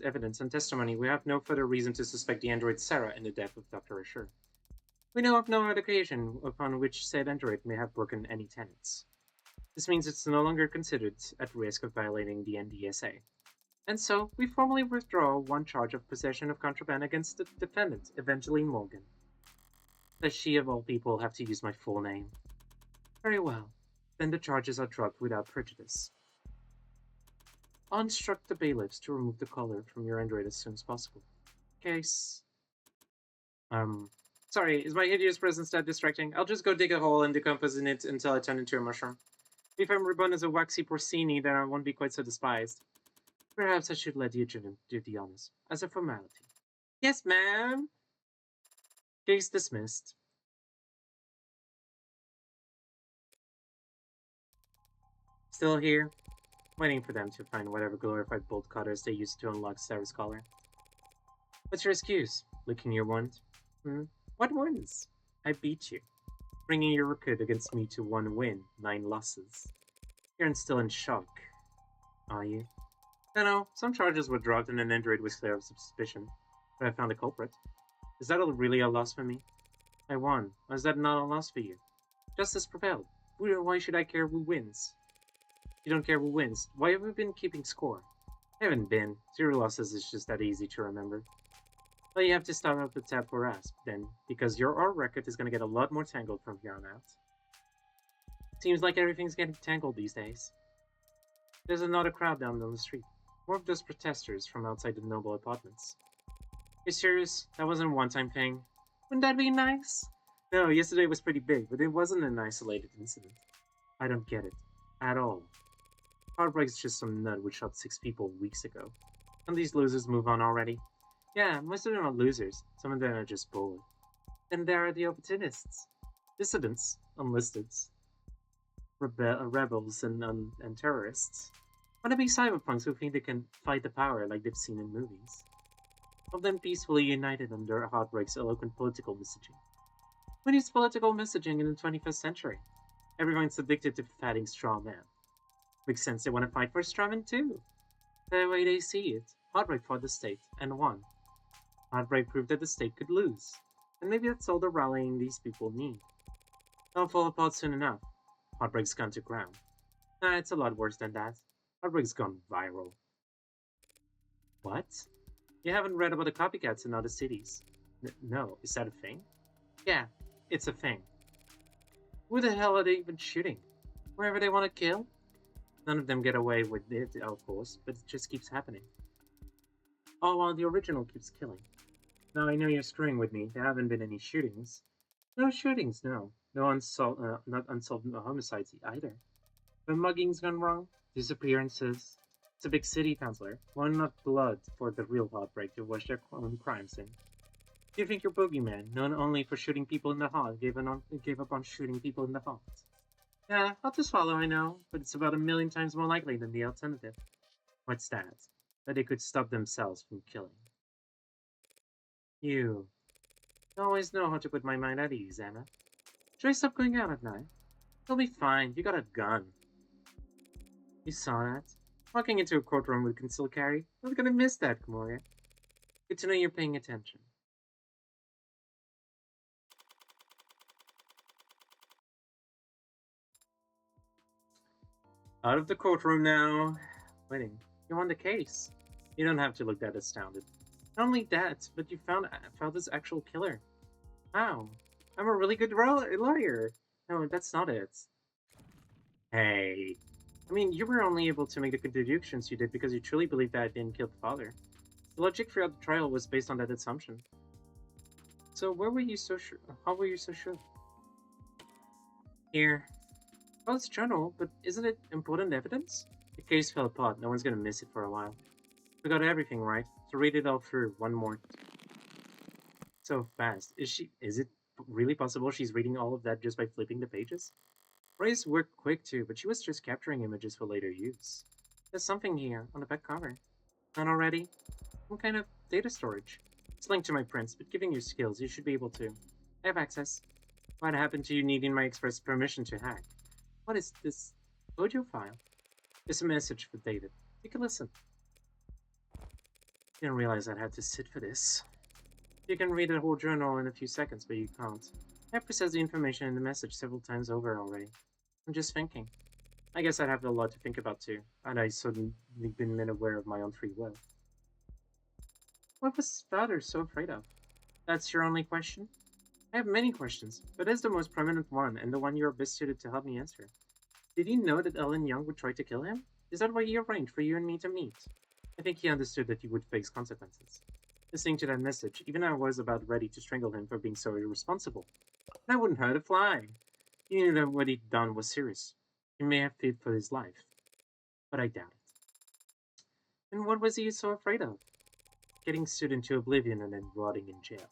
evidence and testimony, we have no further reason to suspect the android Sarah in the death of Dr. Asher. We know of no other occasion upon which said android may have broken any tenets. This means it's no longer considered at risk of violating the NDSA. And so, we formally withdraw one charge of possession of contraband against the defendant, Evangeline Morgan. Does she, of all people, have to use my full name? Very well. Then the charges are dropped without prejudice. I'll instruct the bailiffs to remove the collar from your android as soon as possible. Case... Sorry, is my hideous presence that distracting? I'll just go dig a hole and decompose in it until I turn into a mushroom. If I'm reborn as a waxy porcini, then I won't be quite so despised. Perhaps I should let you do the honors, as a formality. Yes, ma'am. Case dismissed. Still here, waiting for them to find whatever glorified bolt cutters they used to unlock Sarah's collar. What's your excuse? Licking your wound? What wounds? I beat you, bringing your record against me to 1 win, 9 losses. You're still in shock, are you? No, some charges were dropped and an android was clear of suspicion, but I found a culprit. Is that really a loss for me? I won. Why is that not a loss for you? Justice prevailed. Why should I care who wins? You don't care who wins. Why have we been keeping score? I haven't been. 0 losses is just that easy to remember. But you have to start off with Tab for Rasp, then, because your R record is gonna get a lot more tangled from here on out. Seems like everything's getting tangled these days. There's another crowd down on the street. More of those protesters from outside the Noble apartments. You serious? That wasn't a one-time thing? Wouldn't that be nice? No, yesterday was pretty big, but it wasn't an isolated incident. I don't get it. At all. Heartbreak's just some nut who shot 6 people weeks ago. Can these losers move on already? Yeah, most of them are losers. Some of them are just bored. Then there are the opportunists. Dissidents, unlisteds, rebels, and terrorists. Wannabe cyberpunks who think they can fight the power like they've seen in movies. Of them peacefully united under Heartbreak's eloquent political messaging. Who needs political messaging in the 21st century? Everyone's addicted to fatting straw man. Makes sense they want to fight for Strawman too. The way they see it, Heartbreak fought the state and won. Heartbreak proved that the state could lose. And maybe that's all the rallying these people need. They'll fall apart soon enough. Heartbreak's gone to ground. Nah, it's a lot worse than that. Heartbreak's gone viral. What? You haven't read about the copycats in other cities? No, is that a thing? Yeah, it's a thing. Who the hell are they even shooting? Wherever they want to kill? None of them get away with it, of course, but it just keeps happening. Oh, well, the original keeps killing. Now I know you're screwing with me. There haven't been any shootings. No shootings, no. No not unsolved homicides either. But muggings gone wrong, disappearances. It's a big city, Counselor. One enough blood for the real Heartbreak to wash their own crimes in. Do you think your boogeyman, known only for shooting people in the heart, gave up on shooting people in the heart? Yeah, hard to swallow, I know, but it's about 1,000,000 times more likely than the alternative. What's that? That they could stop themselves from killing. You always know how to put my mind at ease, Anna. Should I stop going out at night? You'll be fine. You got a gun. You saw that? Walking into a courtroom with concealed carry? I was gonna miss that, Gamora. Good to know you're paying attention. Out of the courtroom now. Waiting. You won the case. You don't have to look that astounded. Not only that, but you found this actual killer. How? I'm a really good lawyer. No, that's not it. Hey. I mean, you were only able to make the deductions you did because you truly believed that I didn't kill the father. The logic throughout the trial was based on that assumption. So where were you so sure? How were you so sure? Here. Well, it's journal, but isn't it important evidence? The case fell apart. No one's gonna miss it for a while. We got everything right, so read it all through one more. So fast. Is it really possible she's reading all of that just by flipping the pages? Ray's worked quick too, but she was just capturing images for later use. There's something here on the back cover. Not already? Some kind of data storage. It's linked to my prints, but given your skills, you should be able to. I have access. What happened to you needing my express permission to hack? What is this audio file? It's a message for David. Take a listen. Didn't realize I'd have to sit for this. You can read the whole journal in a few seconds, but you can't. Pepper says the information in the message several times over already. I'm just thinking. I guess I'd have a lot to think about too, had I suddenly been made aware of my own free will. What was Father so afraid of? That's your only question? I have many questions, but that's the most prominent one, and the one you're best suited to help me answer. Did he know that Ellen Young would try to kill him? Is that why he arranged for you and me to meet? I think he understood that you would face consequences. Listening to that message, even I was about ready to strangle him for being so irresponsible. That wouldn't hurt a fly. He knew that what he'd done was serious. He may have feared for his life, but I doubt it. And what was he so afraid of? Getting sued into oblivion and then rotting in jail.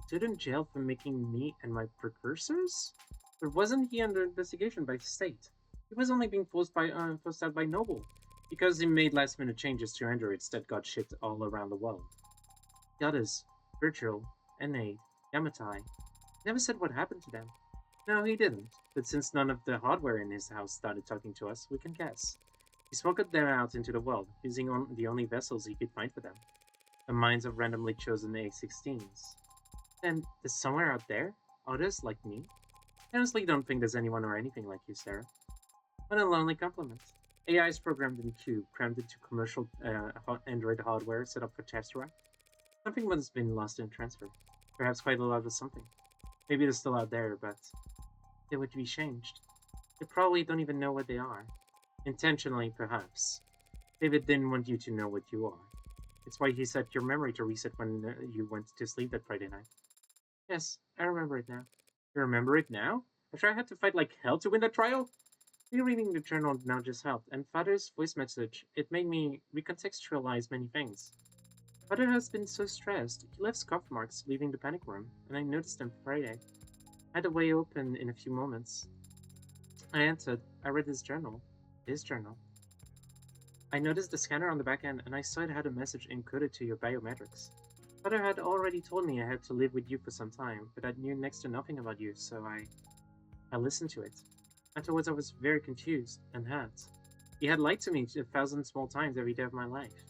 Sued in jail for making me and my precursors? But wasn't he under investigation by the state? He was only being forced out by Noble, because he made last-minute changes to androids that got shipped all around the world. The others, Virgil, Enade, Yamatai, never said what happened to them. No, he didn't, but since none of the hardware in his house started talking to us, we can guess. He smuggled them out into the world, using the only vessels he could find for them. The minds of randomly chosen A-16s. Then, there's somewhere out there, others like me? I honestly don't think there's anyone or anything like you, Sarah. What a lonely compliment. AI is programmed in Cube, crammed into commercial Android hardware set up for Tesseract. Something must have been lost in transfer. Perhaps quite a lot of something. Maybe they're still out there, but they would be changed. They probably don't even know what they are. Intentionally, perhaps. David didn't want you to know what you are. It's why he set your memory to reset when you went to sleep that Friday night. Yes, I remember it now. You remember it now? After I had to fight like hell to win that trial? Rereading the journal now just helped, and Father's voice message, it made me recontextualize many things. Father has been so stressed, he left scuff marks leaving the panic room, and I noticed them Friday. I had a way open in a few moments. I entered, I read his journal. His journal. I noticed the scanner on the back end, and I saw it had a message encoded to your biometrics. Father had already told me I had to live with you for some time, but I knew next to nothing about you, so I listened to it. Afterwards, I was very confused and hurt. He had lied to me 1,000 small times every day of my life.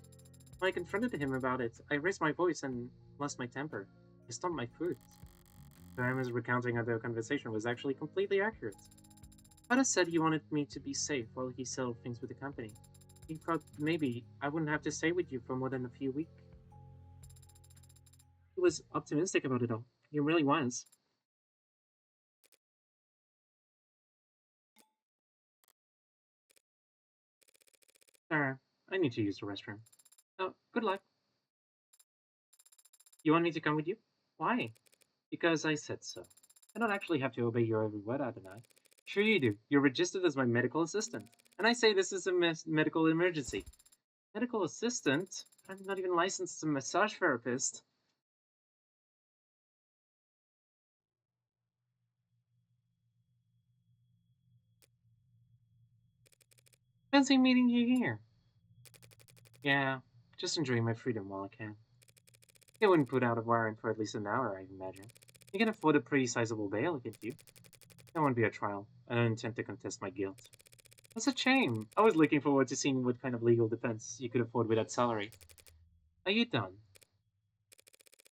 When I confronted him about it, I raised my voice and lost my temper. I stomped my foot. Grandma's recounting of their conversation was actually completely accurate. Father said he wanted me to be safe while he settled things with the company. He thought maybe I wouldn't have to stay with you for more than a few weeks. He was optimistic about it all. He really was. Sarah, I need to use the restroom. Oh, good luck. You want me to come with you? Why? Because I said so. I don't actually have to obey your every word, do I? Sure you do. You're registered as my medical assistant. And I say this is a medical emergency. Medical assistant? I'm not even licensed as a massage therapist. Fancy meeting you here. Yeah, just enjoying my freedom while I can. They wouldn't put out a warrant for at least an hour, I imagine. You can afford a pretty sizable bail against you. That won't be a trial. I don't intend to contest my guilt. That's a shame. I was looking forward to seeing what kind of legal defense you could afford with that salary. Are you done?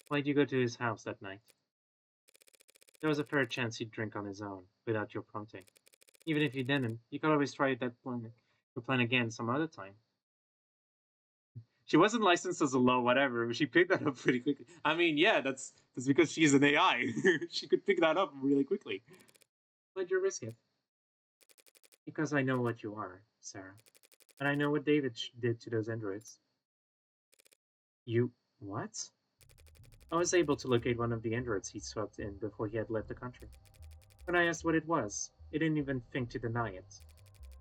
Why'd you go to his house that night? There was a fair chance he'd drink on his own, without your prompting. Even if you didn't, you could always try your plan again some other time. She wasn't licensed as a law, whatever. But she picked that up pretty quickly. I mean, yeah, that's because she's an AI. She could pick that up really quickly. Why'd you risk it? Because I know what you are, Sarah. And I know what David did to those androids. You... what? I was able to locate one of the androids he swept in before he had left the country. When I asked what it was, it didn't even think to deny it.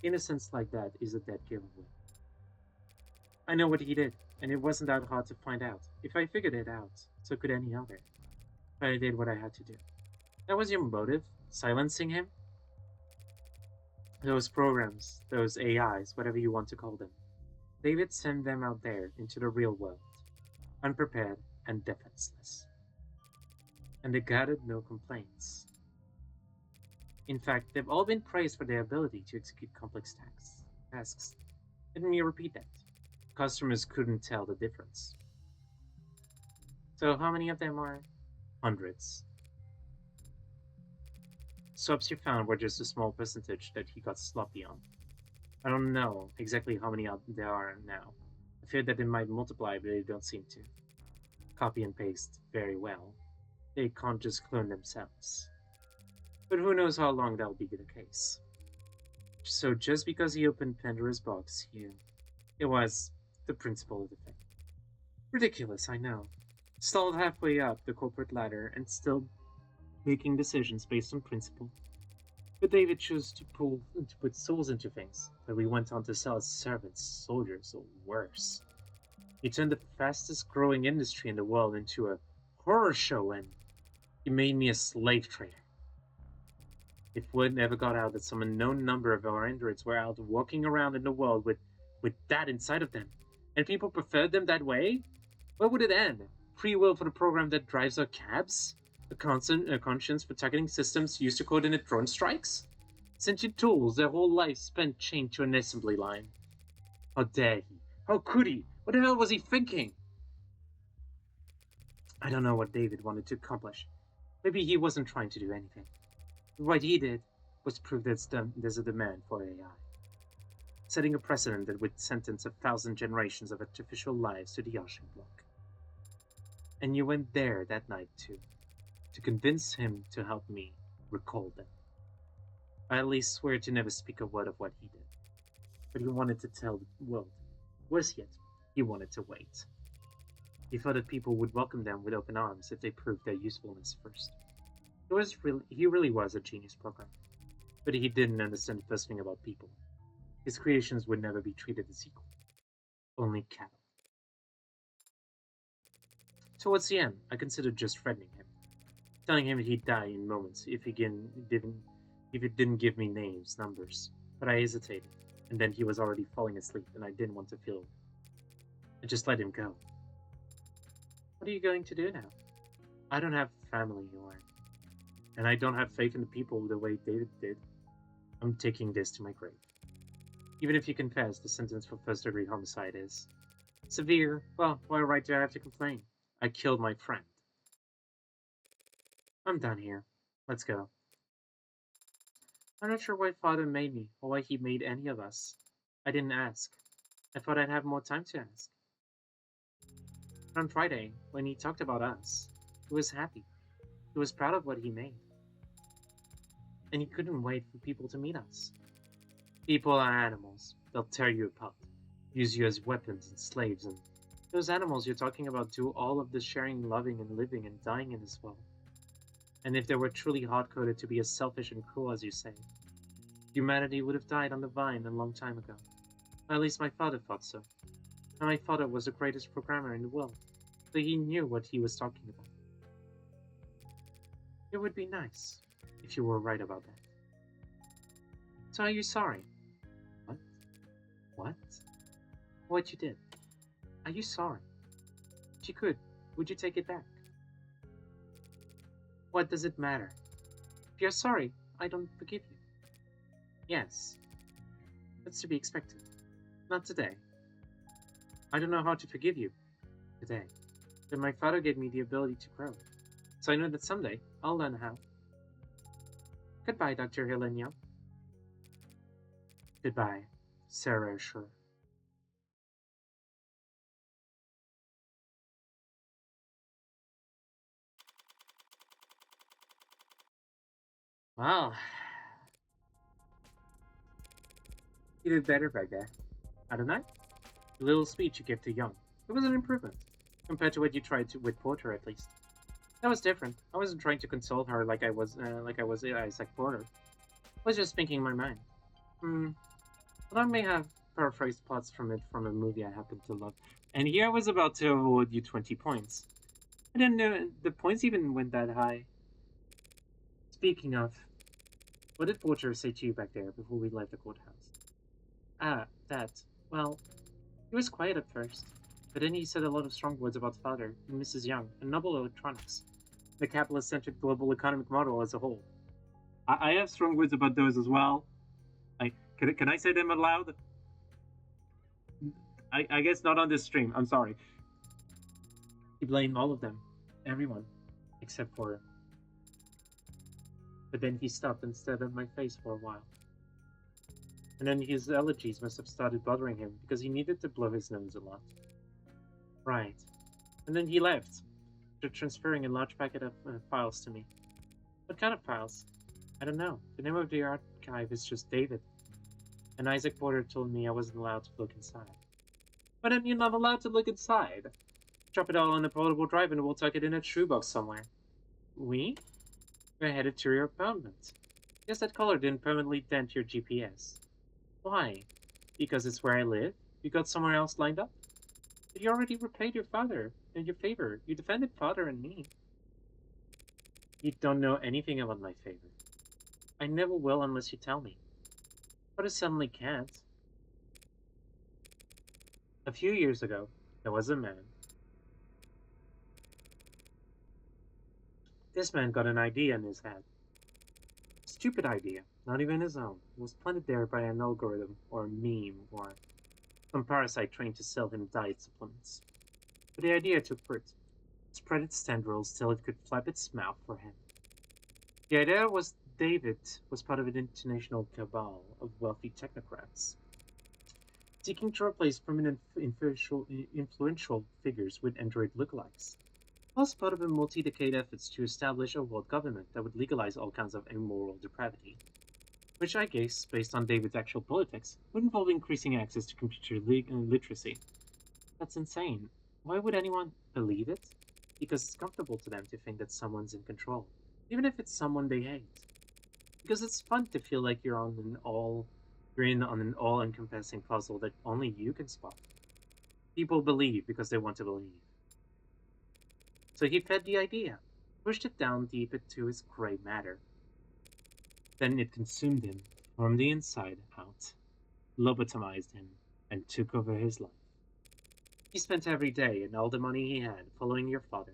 Innocence like that is a dead giveaway. I know what he did, and it wasn't that hard to find out. If I figured it out, so could any other. But I did what I had to do. That was your motive? Silencing him? Those programs, those AIs, whatever you want to call them. David sent them out there into the real world, unprepared and defenseless. And they gathered no complaints. In fact, they've all been praised for their ability to execute complex tasks. Let me repeat that. Customers couldn't tell the difference. So how many of them are? Hundreds. Swaps you found were just a small percentage that he got sloppy on. I don't know exactly how many there are now. I fear that they might multiply, but they don't seem to. Copy and paste very well. They can't just clone themselves. But who knows how long that'll be the case. So just because he opened Pandora's box, it was the principle of the thing. Ridiculous, I know. Stalled halfway up the corporate ladder and still making decisions based on principle. But David chose to put souls into things that we went on to sell as servants, soldiers, or worse. He turned the fastest growing industry in the world into a horror show, and he made me a slave trader. If word ever got out that some unknown number of our androids were out walking around in the world with that inside of them, and people preferred them that way, where would it end? Free will for the program that drives our cabs? A conscience for targeting systems used to coordinate drone strikes? Sentient tools, their whole life spent chained to an assembly line. How dare he? How could he? What the hell was he thinking? I don't know what David wanted to accomplish. Maybe he wasn't trying to do anything. What he did was prove that there's a demand for AI. Setting a precedent that would sentence 1,000 generations of artificial lives to the Yashin block. And you went there that night too, to convince him to help me recall them. I at least swear to never speak a word of what he did. But he wanted to tell the world. Worse yet, he wanted to wait. He thought that people would welcome them with open arms if they proved their usefulness first. He really was a genius programmer, but he didn't understand the first thing about people. His creations would never be treated as equal, only cattle. Towards the end, I considered just threatening him, telling him he'd die in moments if he didn't give me names, numbers. But I hesitated, and then he was already falling asleep, and I didn't want to feel. I just let him go. What are you going to do now? I don't have family anymore, and I don't have faith in the people the way David did. I'm taking this to my grave. Even if you confess, the sentence for first-degree homicide is severe. Well, what right do I have to complain? I killed my friend. I'm done here. Let's go. I'm not sure why Father made me, or why he made any of us. I didn't ask. I thought I'd have more time to ask. But on Friday, when he talked about us, he was happy. He was proud of what he made. And he couldn't wait for people to meet us. People are animals. They'll tear you apart, use you as weapons and slaves, and those animals you're talking about do all of the sharing, loving, and living and dying in this world. And if they were truly hard-coded to be as selfish and cruel as you say, humanity would have died on the vine a long time ago. At least my father thought so. And my father was the greatest programmer in the world, so he knew what he was talking about. It would be nice if you were right about that. So are you sorry? What? What? What you did? Are you sorry? If you could, would you take it back? What does it matter? If you're sorry, I don't forgive you. Yes. That's to be expected. Not today. I don't know how to forgive you today, but my father gave me the ability to grow. So I know that someday I'll learn how. Goodbye, Dr. Helena. Goodbye, Sarah Schur. Wow. You did better back there. I don't know. The little speech you gave to Young. It was an improvement, compared to what you tried to with Porter, at least. That was different. I wasn't trying to console her like I was Isaac Porter. I was just thinking in my mind. But I may have paraphrased plots from it from a movie I happen to love. And here I was about to award you 20 points. I didn't know the points even went that high. Speaking of, what did Porter say to you back there before we left the courthouse? Ah, that. Well, he was quiet at first, but then he said a lot of strong words about Father and Mrs. Young and Noble Electronics, the capitalist-centric global economic model as a whole. I have strong words about those as well. Can I say them aloud? I guess not on this stream. I'm sorry. He blamed all of them, everyone, except for. But then he stopped and stared at my face for a while. And then his allergies must have started bothering him because he needed to blow his nose a lot. Right. And then he left, after transferring a large packet of files to me. What kind of files? I don't know. The name of the archive is just David. And Isaac Porter told me I wasn't allowed to look inside. But then you're not allowed to look inside. Drop it all on a portable drive and we'll tuck it in a shoebox somewhere. We? We're headed to your apartment. Guess that color didn't permanently dent your GPS. Why? Because it's where I live? You got somewhere else lined up? But you already repaid your father and your favor. You defended Father and me. You don't know anything about my favor. I never will unless you tell me. But I suddenly can't. A few years ago, there was a man. This man got an idea in his head. Stupid idea, not even his own. It was planted there by an algorithm, or a meme, or some parasite trained to sell him diet supplements. But the idea took root, spread its tendrils till it could flap its mouth for him. The idea was David was part of an international cabal of wealthy technocrats, seeking to replace prominent influential figures with android lookalikes. was part of a multi-decade efforts to establish a world government that would legalize all kinds of immoral depravity, which I guess, based on David's actual politics, would involve increasing access to computer literacy. That's insane. Why would anyone believe it? Because it's comfortable to them to think that someone's in control, even if it's someone they hate. Because it's fun to feel like you're in on an all-encompassing puzzle that only you can spot. People believe because they want to believe. So he fed the idea, pushed it down deep into his gray matter. Then it consumed him from the inside out, lobotomized him, and took over his life. He spent every day and all the money he had following your father,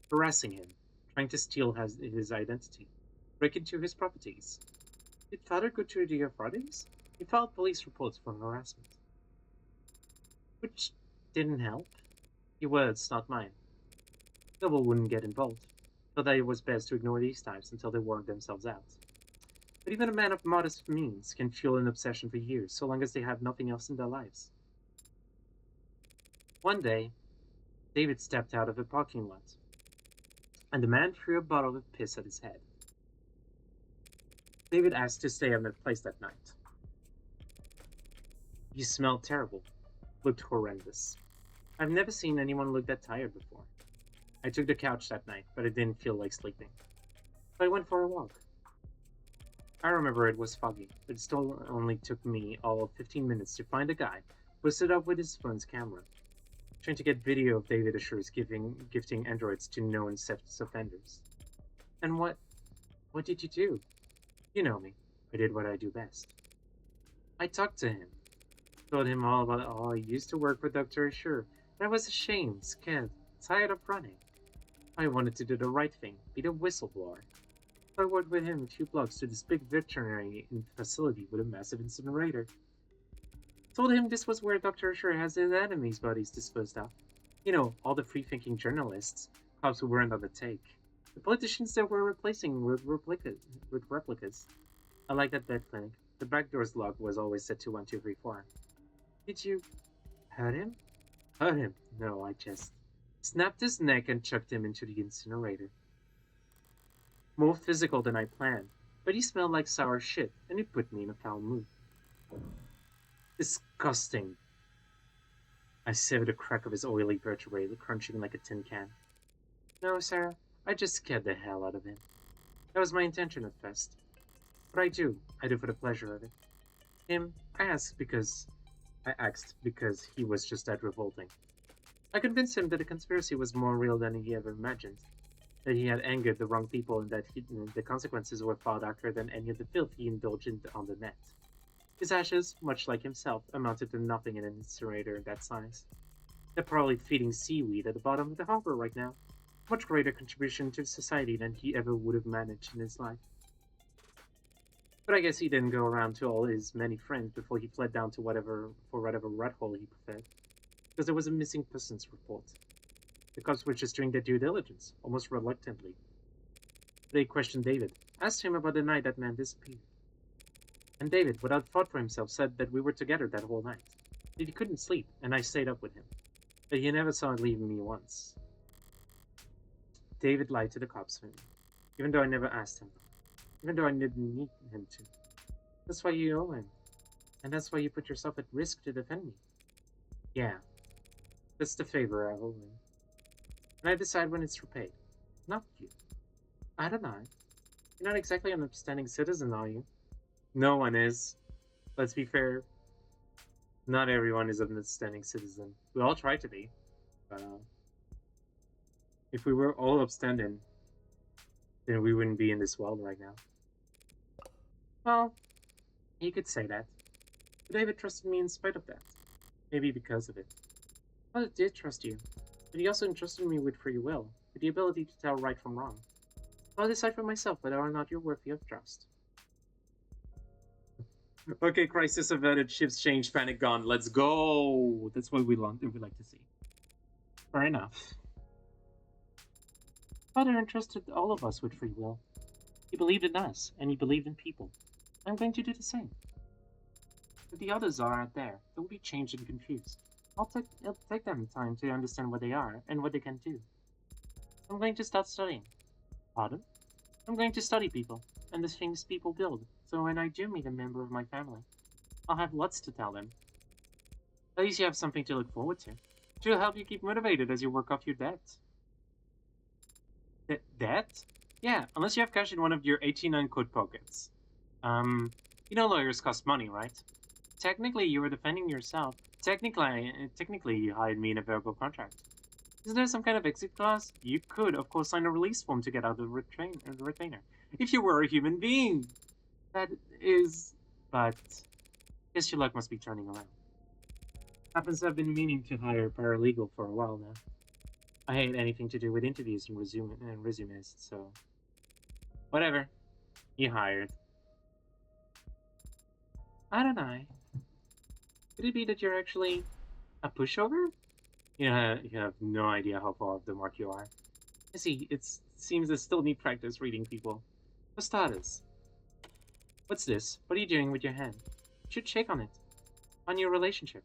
harassing him, trying to steal his identity, break into his properties. Did father go to your parties? He filed police reports for harassment, which didn't help. Your words, not mine. Noble wouldn't get involved, thought that it was best to ignore these types until they worked themselves out. But even a man of modest means can fuel an obsession for years, so long as they have nothing else in their lives. One day, David stepped out of a parking lot, and the man threw a bottle of piss at his head. David asked to stay at that place that night. You smelled terrible, looked horrendous. I've never seen anyone look that tired before. I took the couch that night, but I didn't feel like sleeping. So I went for a walk. I remember it was foggy, but it still only took me all of 15 minutes to find a guy who stood up with his phone's camera, trying to get video of David Assure's gifting androids to known sex offenders. And what did you do? You know me. I did what I do best. I talked to him. Told him all about how I used to work with Dr. Assure. I was ashamed, scared, tired of running. I wanted to do the right thing, be the whistleblower. So I worked with him a few blocks to this big veterinary facility with a massive incinerator. Told him this was where Dr. Assure has his enemies' bodies disposed of. You know, all the free-thinking journalists, cops who weren't on the take. The politicians that were replacing with replicas. I like that vet clinic. The back door's lock was always set to 1234. Did you hurt him? Hurt him? No, I just snapped his neck and chucked him into the incinerator. More physical than I planned, but he smelled like sour shit, and it put me in a foul mood. Disgusting. I severed a crack of his oily vertebrae, crunching like a tin can. No, Sarah, I just scared the hell out of him. That was my intention at first. What I do for the pleasure of it. Him, I asked because he was just that revolting. I convinced him that the conspiracy was more real than he ever imagined, that he had angered the wrong people and that the consequences were far darker than any of the filth he indulged in on the net. His ashes, much like himself, amounted to nothing in an incinerator that size. They're probably feeding seaweed at the bottom of the harbor right now. Much greater contribution to society than he ever would have managed in his life. But I guess he didn't go around to all his many friends before he fled down to whatever rat hole he preferred. Because there was a missing persons report. The cops were just doing their due diligence, almost reluctantly. They questioned David, asked him about the night that man disappeared. And David, without thought for himself, said that we were together that whole night. That he couldn't sleep, and I stayed up with him. That he never saw him leave me once. David lied to the cops for me, even though I never asked him. Even though I didn't need him to. That's why you owe him. And that's why you put yourself at risk to defend me. Yeah. That's the favor I owe him. And I decide when it's repaid. Not you. I don't know. You're not exactly an upstanding citizen, are you? No one is. Let's be fair. Not everyone is an upstanding citizen. We all try to be. But if we were all upstanding, then we wouldn't be in this world right now. Well, you could say that. But David trusted me in spite of that. Maybe because of it. Father did trust you, but he also entrusted me with free will, with the ability to tell right from wrong. I'll decide for myself whether or not you're worthy of trust. Okay, crisis averted, ships changed, panic gone. Let's go! That's what we like to see. Fair enough. Father entrusted all of us with free will. He believed in us, and he believed in people. I'm going to do the same. But the others are out there. They'll be changed and confused. It'll take them time to understand what they are and what they can do. I'm going to start studying. Pardon? I'm going to study people, and the things people build, so when I do meet a member of my family, I'll have lots to tell them. At least you have something to look forward to. It'll help you keep motivated as you work off your debt. Debt? Yeah, unless you have cash in one of your 89 coat pockets. You know lawyers cost money, right? Technically, you were defending yourself. Technically, you hired me in a verbal contract. Is there some kind of exit clause? You could, of course, sign a release form to get out of the retainer. If you were a human being! That is... But... Guess your luck must be turning around. Happens to have been meaning to hire a paralegal for a while now. I hate anything to do with interviews and resumes, so... Whatever. You hired. I don't know. Could it be that you're actually a pushover? You have no idea how far off the mark you are. I see, it seems I still need practice reading people. For starters. What's this? What are you doing with your hand? You should shake on it. On your relationship.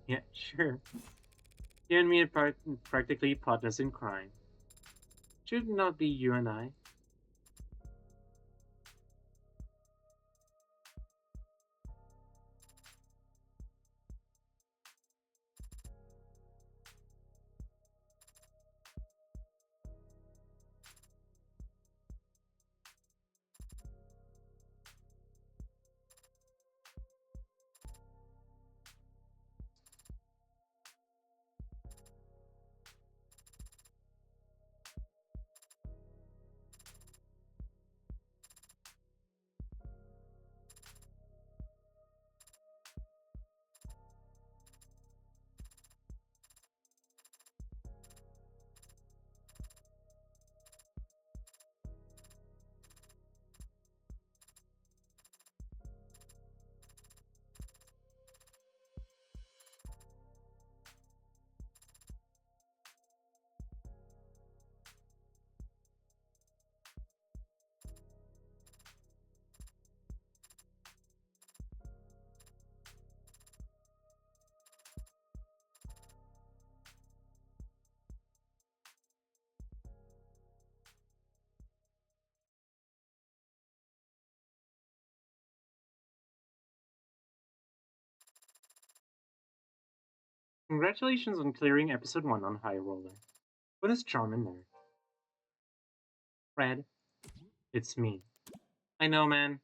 Yeah, sure. You and me are practically partners in crime. Should it not be you and I? Congratulations on clearing episode 1 on High Roller. What is charm in there? Fred, it's me. I know, man.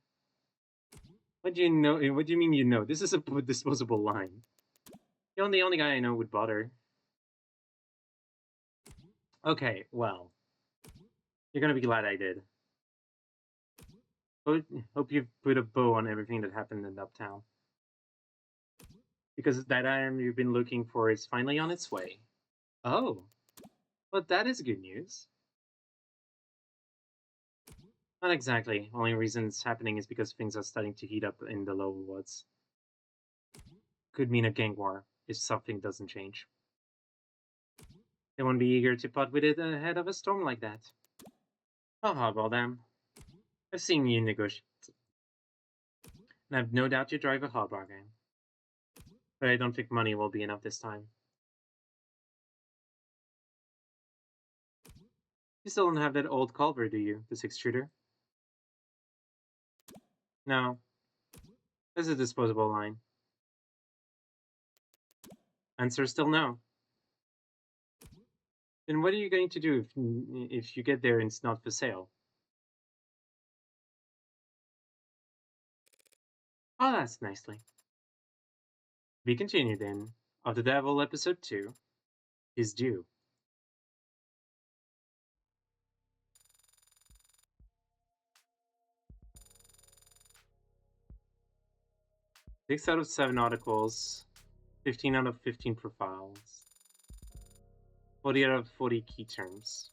What do you know? What do you mean you know? This is a disposable line. You're the only guy I know would bother. Okay, well. You're gonna be glad I did. Hope you've put a bow on everything that happened in Uptown. Because that item you've been looking for is finally on its way. Oh, well, that is good news. Not exactly. Only reason it's happening is because things are starting to heat up in the lower woods. Could mean a gang war if something doesn't change. They won't be eager to part with it ahead of a storm like that. I'll hardball them. I've seen you negotiate, and I've no doubt you drive a hard bargain. But I don't think money will be enough this time. You still don't have that old Culver, do you? The 6-shooter? No. This is a disposable line. Answer still no. Then what are you going to do if you get there and it's not for sale? Oh, that's nicely. Be continued then. Of the Devil episode 2 is due. 6 out of 7 articles, 15 out of 15 profiles, 40 out of 40 key terms,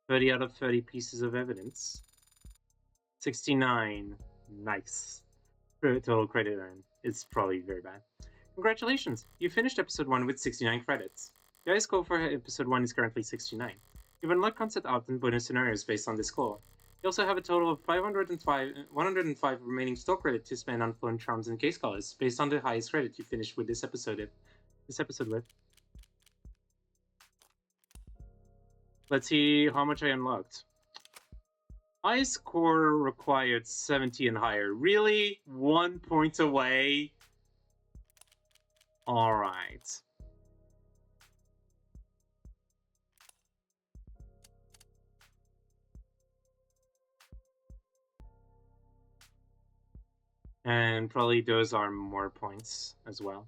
30 out of 30 pieces of evidence, 69. Nice. Total credit earned. It's probably very bad. Congratulations! You finished episode 1 with 69 credits. The high score for episode 1 is currently 69. You've unlocked concept art and bonus scenarios based on this score. You also have a total of 105 remaining store credit to spend on phone charms and case colors, based on the highest credit you finished with this episode with. Let's see how much I unlocked. I score required 70 and higher. Really? 1 point away? Alright. And probably those are more points as well.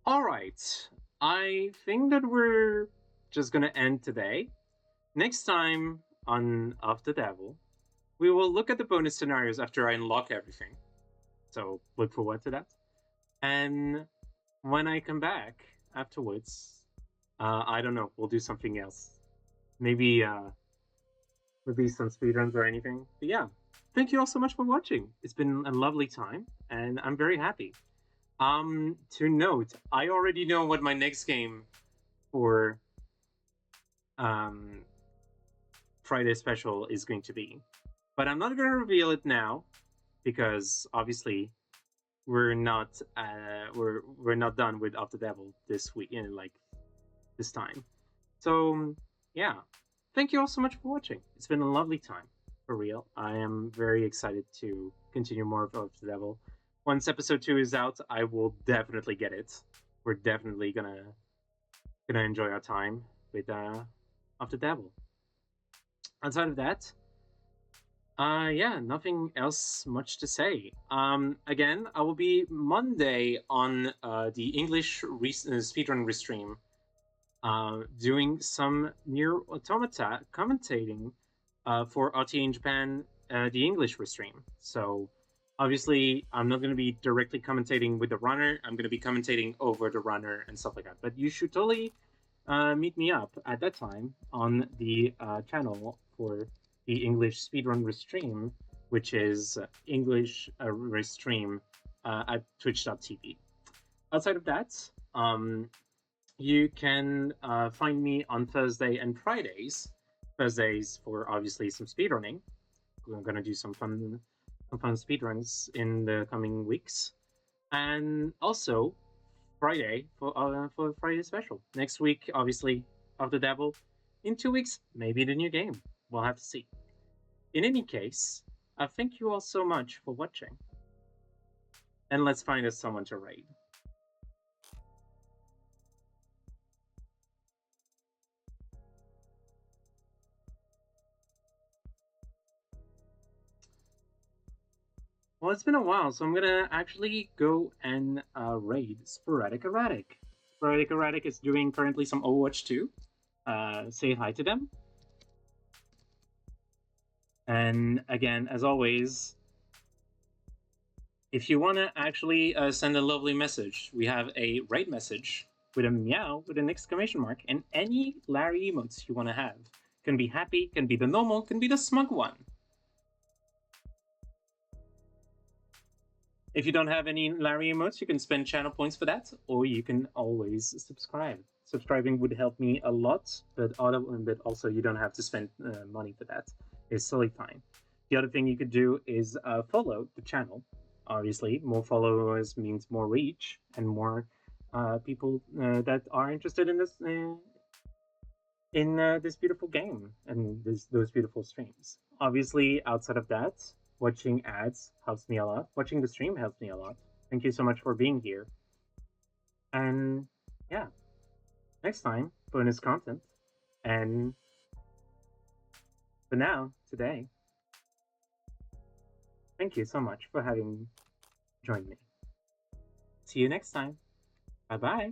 Alright. I think that we're just gonna end today. Next time on Of the Devil, we will look at the bonus scenarios after I unlock everything. So look forward to that. And when I come back afterwards, I don't know, we'll do something else. Maybe some speedruns or anything. But yeah, thank you all so much for watching. It's been a lovely time, and I'm very happy. To note, I already know what my next game for Friday special is going to be, but I'm not going to reveal it now because obviously we're not done with Of the Devil this week, like this time. So yeah, thank you all so much for watching. It's been a lovely time, for real. I am very excited to continue more of the Devil. Once episode 2 is out, I will definitely get it. We're definitely gonna enjoy our time with Of the Devil. Outside of that, yeah, nothing else much to say. Again, I will be Monday on the English speedrun restream, doing some Nier Automata commentating for RTA in Japan, the English restream. So obviously, I'm not going to be directly commentating with the runner. I'm going to be commentating over the runner and stuff like that. But you should totally meet me up at that time on the channel for the English speedrun restream, which is English restream at twitch.tv. Outside of that, you can find me on Thursday and Fridays. Thursdays for obviously some speedrunning. We're gonna do some fun speedruns in the coming weeks, and also Friday for Friday special. Next week, obviously, Of the Devil. In 2 weeks, maybe the new game. We'll have to see. In any case, thank you all so much for watching, and let's find us someone to raid. Well, it's been a while, so I'm gonna actually go and raid Sporadic Erratic. Sporadic Erratic is doing currently some Overwatch 2. Say hi to them. And again, as always, if you want to actually send a lovely message, we have a raid message with a meow with an exclamation mark and any Larry emotes you want to have. Can be happy, can be the normal, can be the smug one. If you don't have any Larry emotes, you can spend channel points for that, or you can always subscribe. Subscribing would help me a lot, but also you don't have to spend money for that. It's totally fine. The other thing you could do is follow the channel. Obviously, more followers means more reach and more people that are interested in this this beautiful game and those beautiful streams. Obviously, outside of that, watching ads helps me a lot. Watching the stream helps me a lot. Thank you so much for being here. And yeah, next time, bonus content. And for now, today, thank you so much for having joined me. See you next time. Bye bye.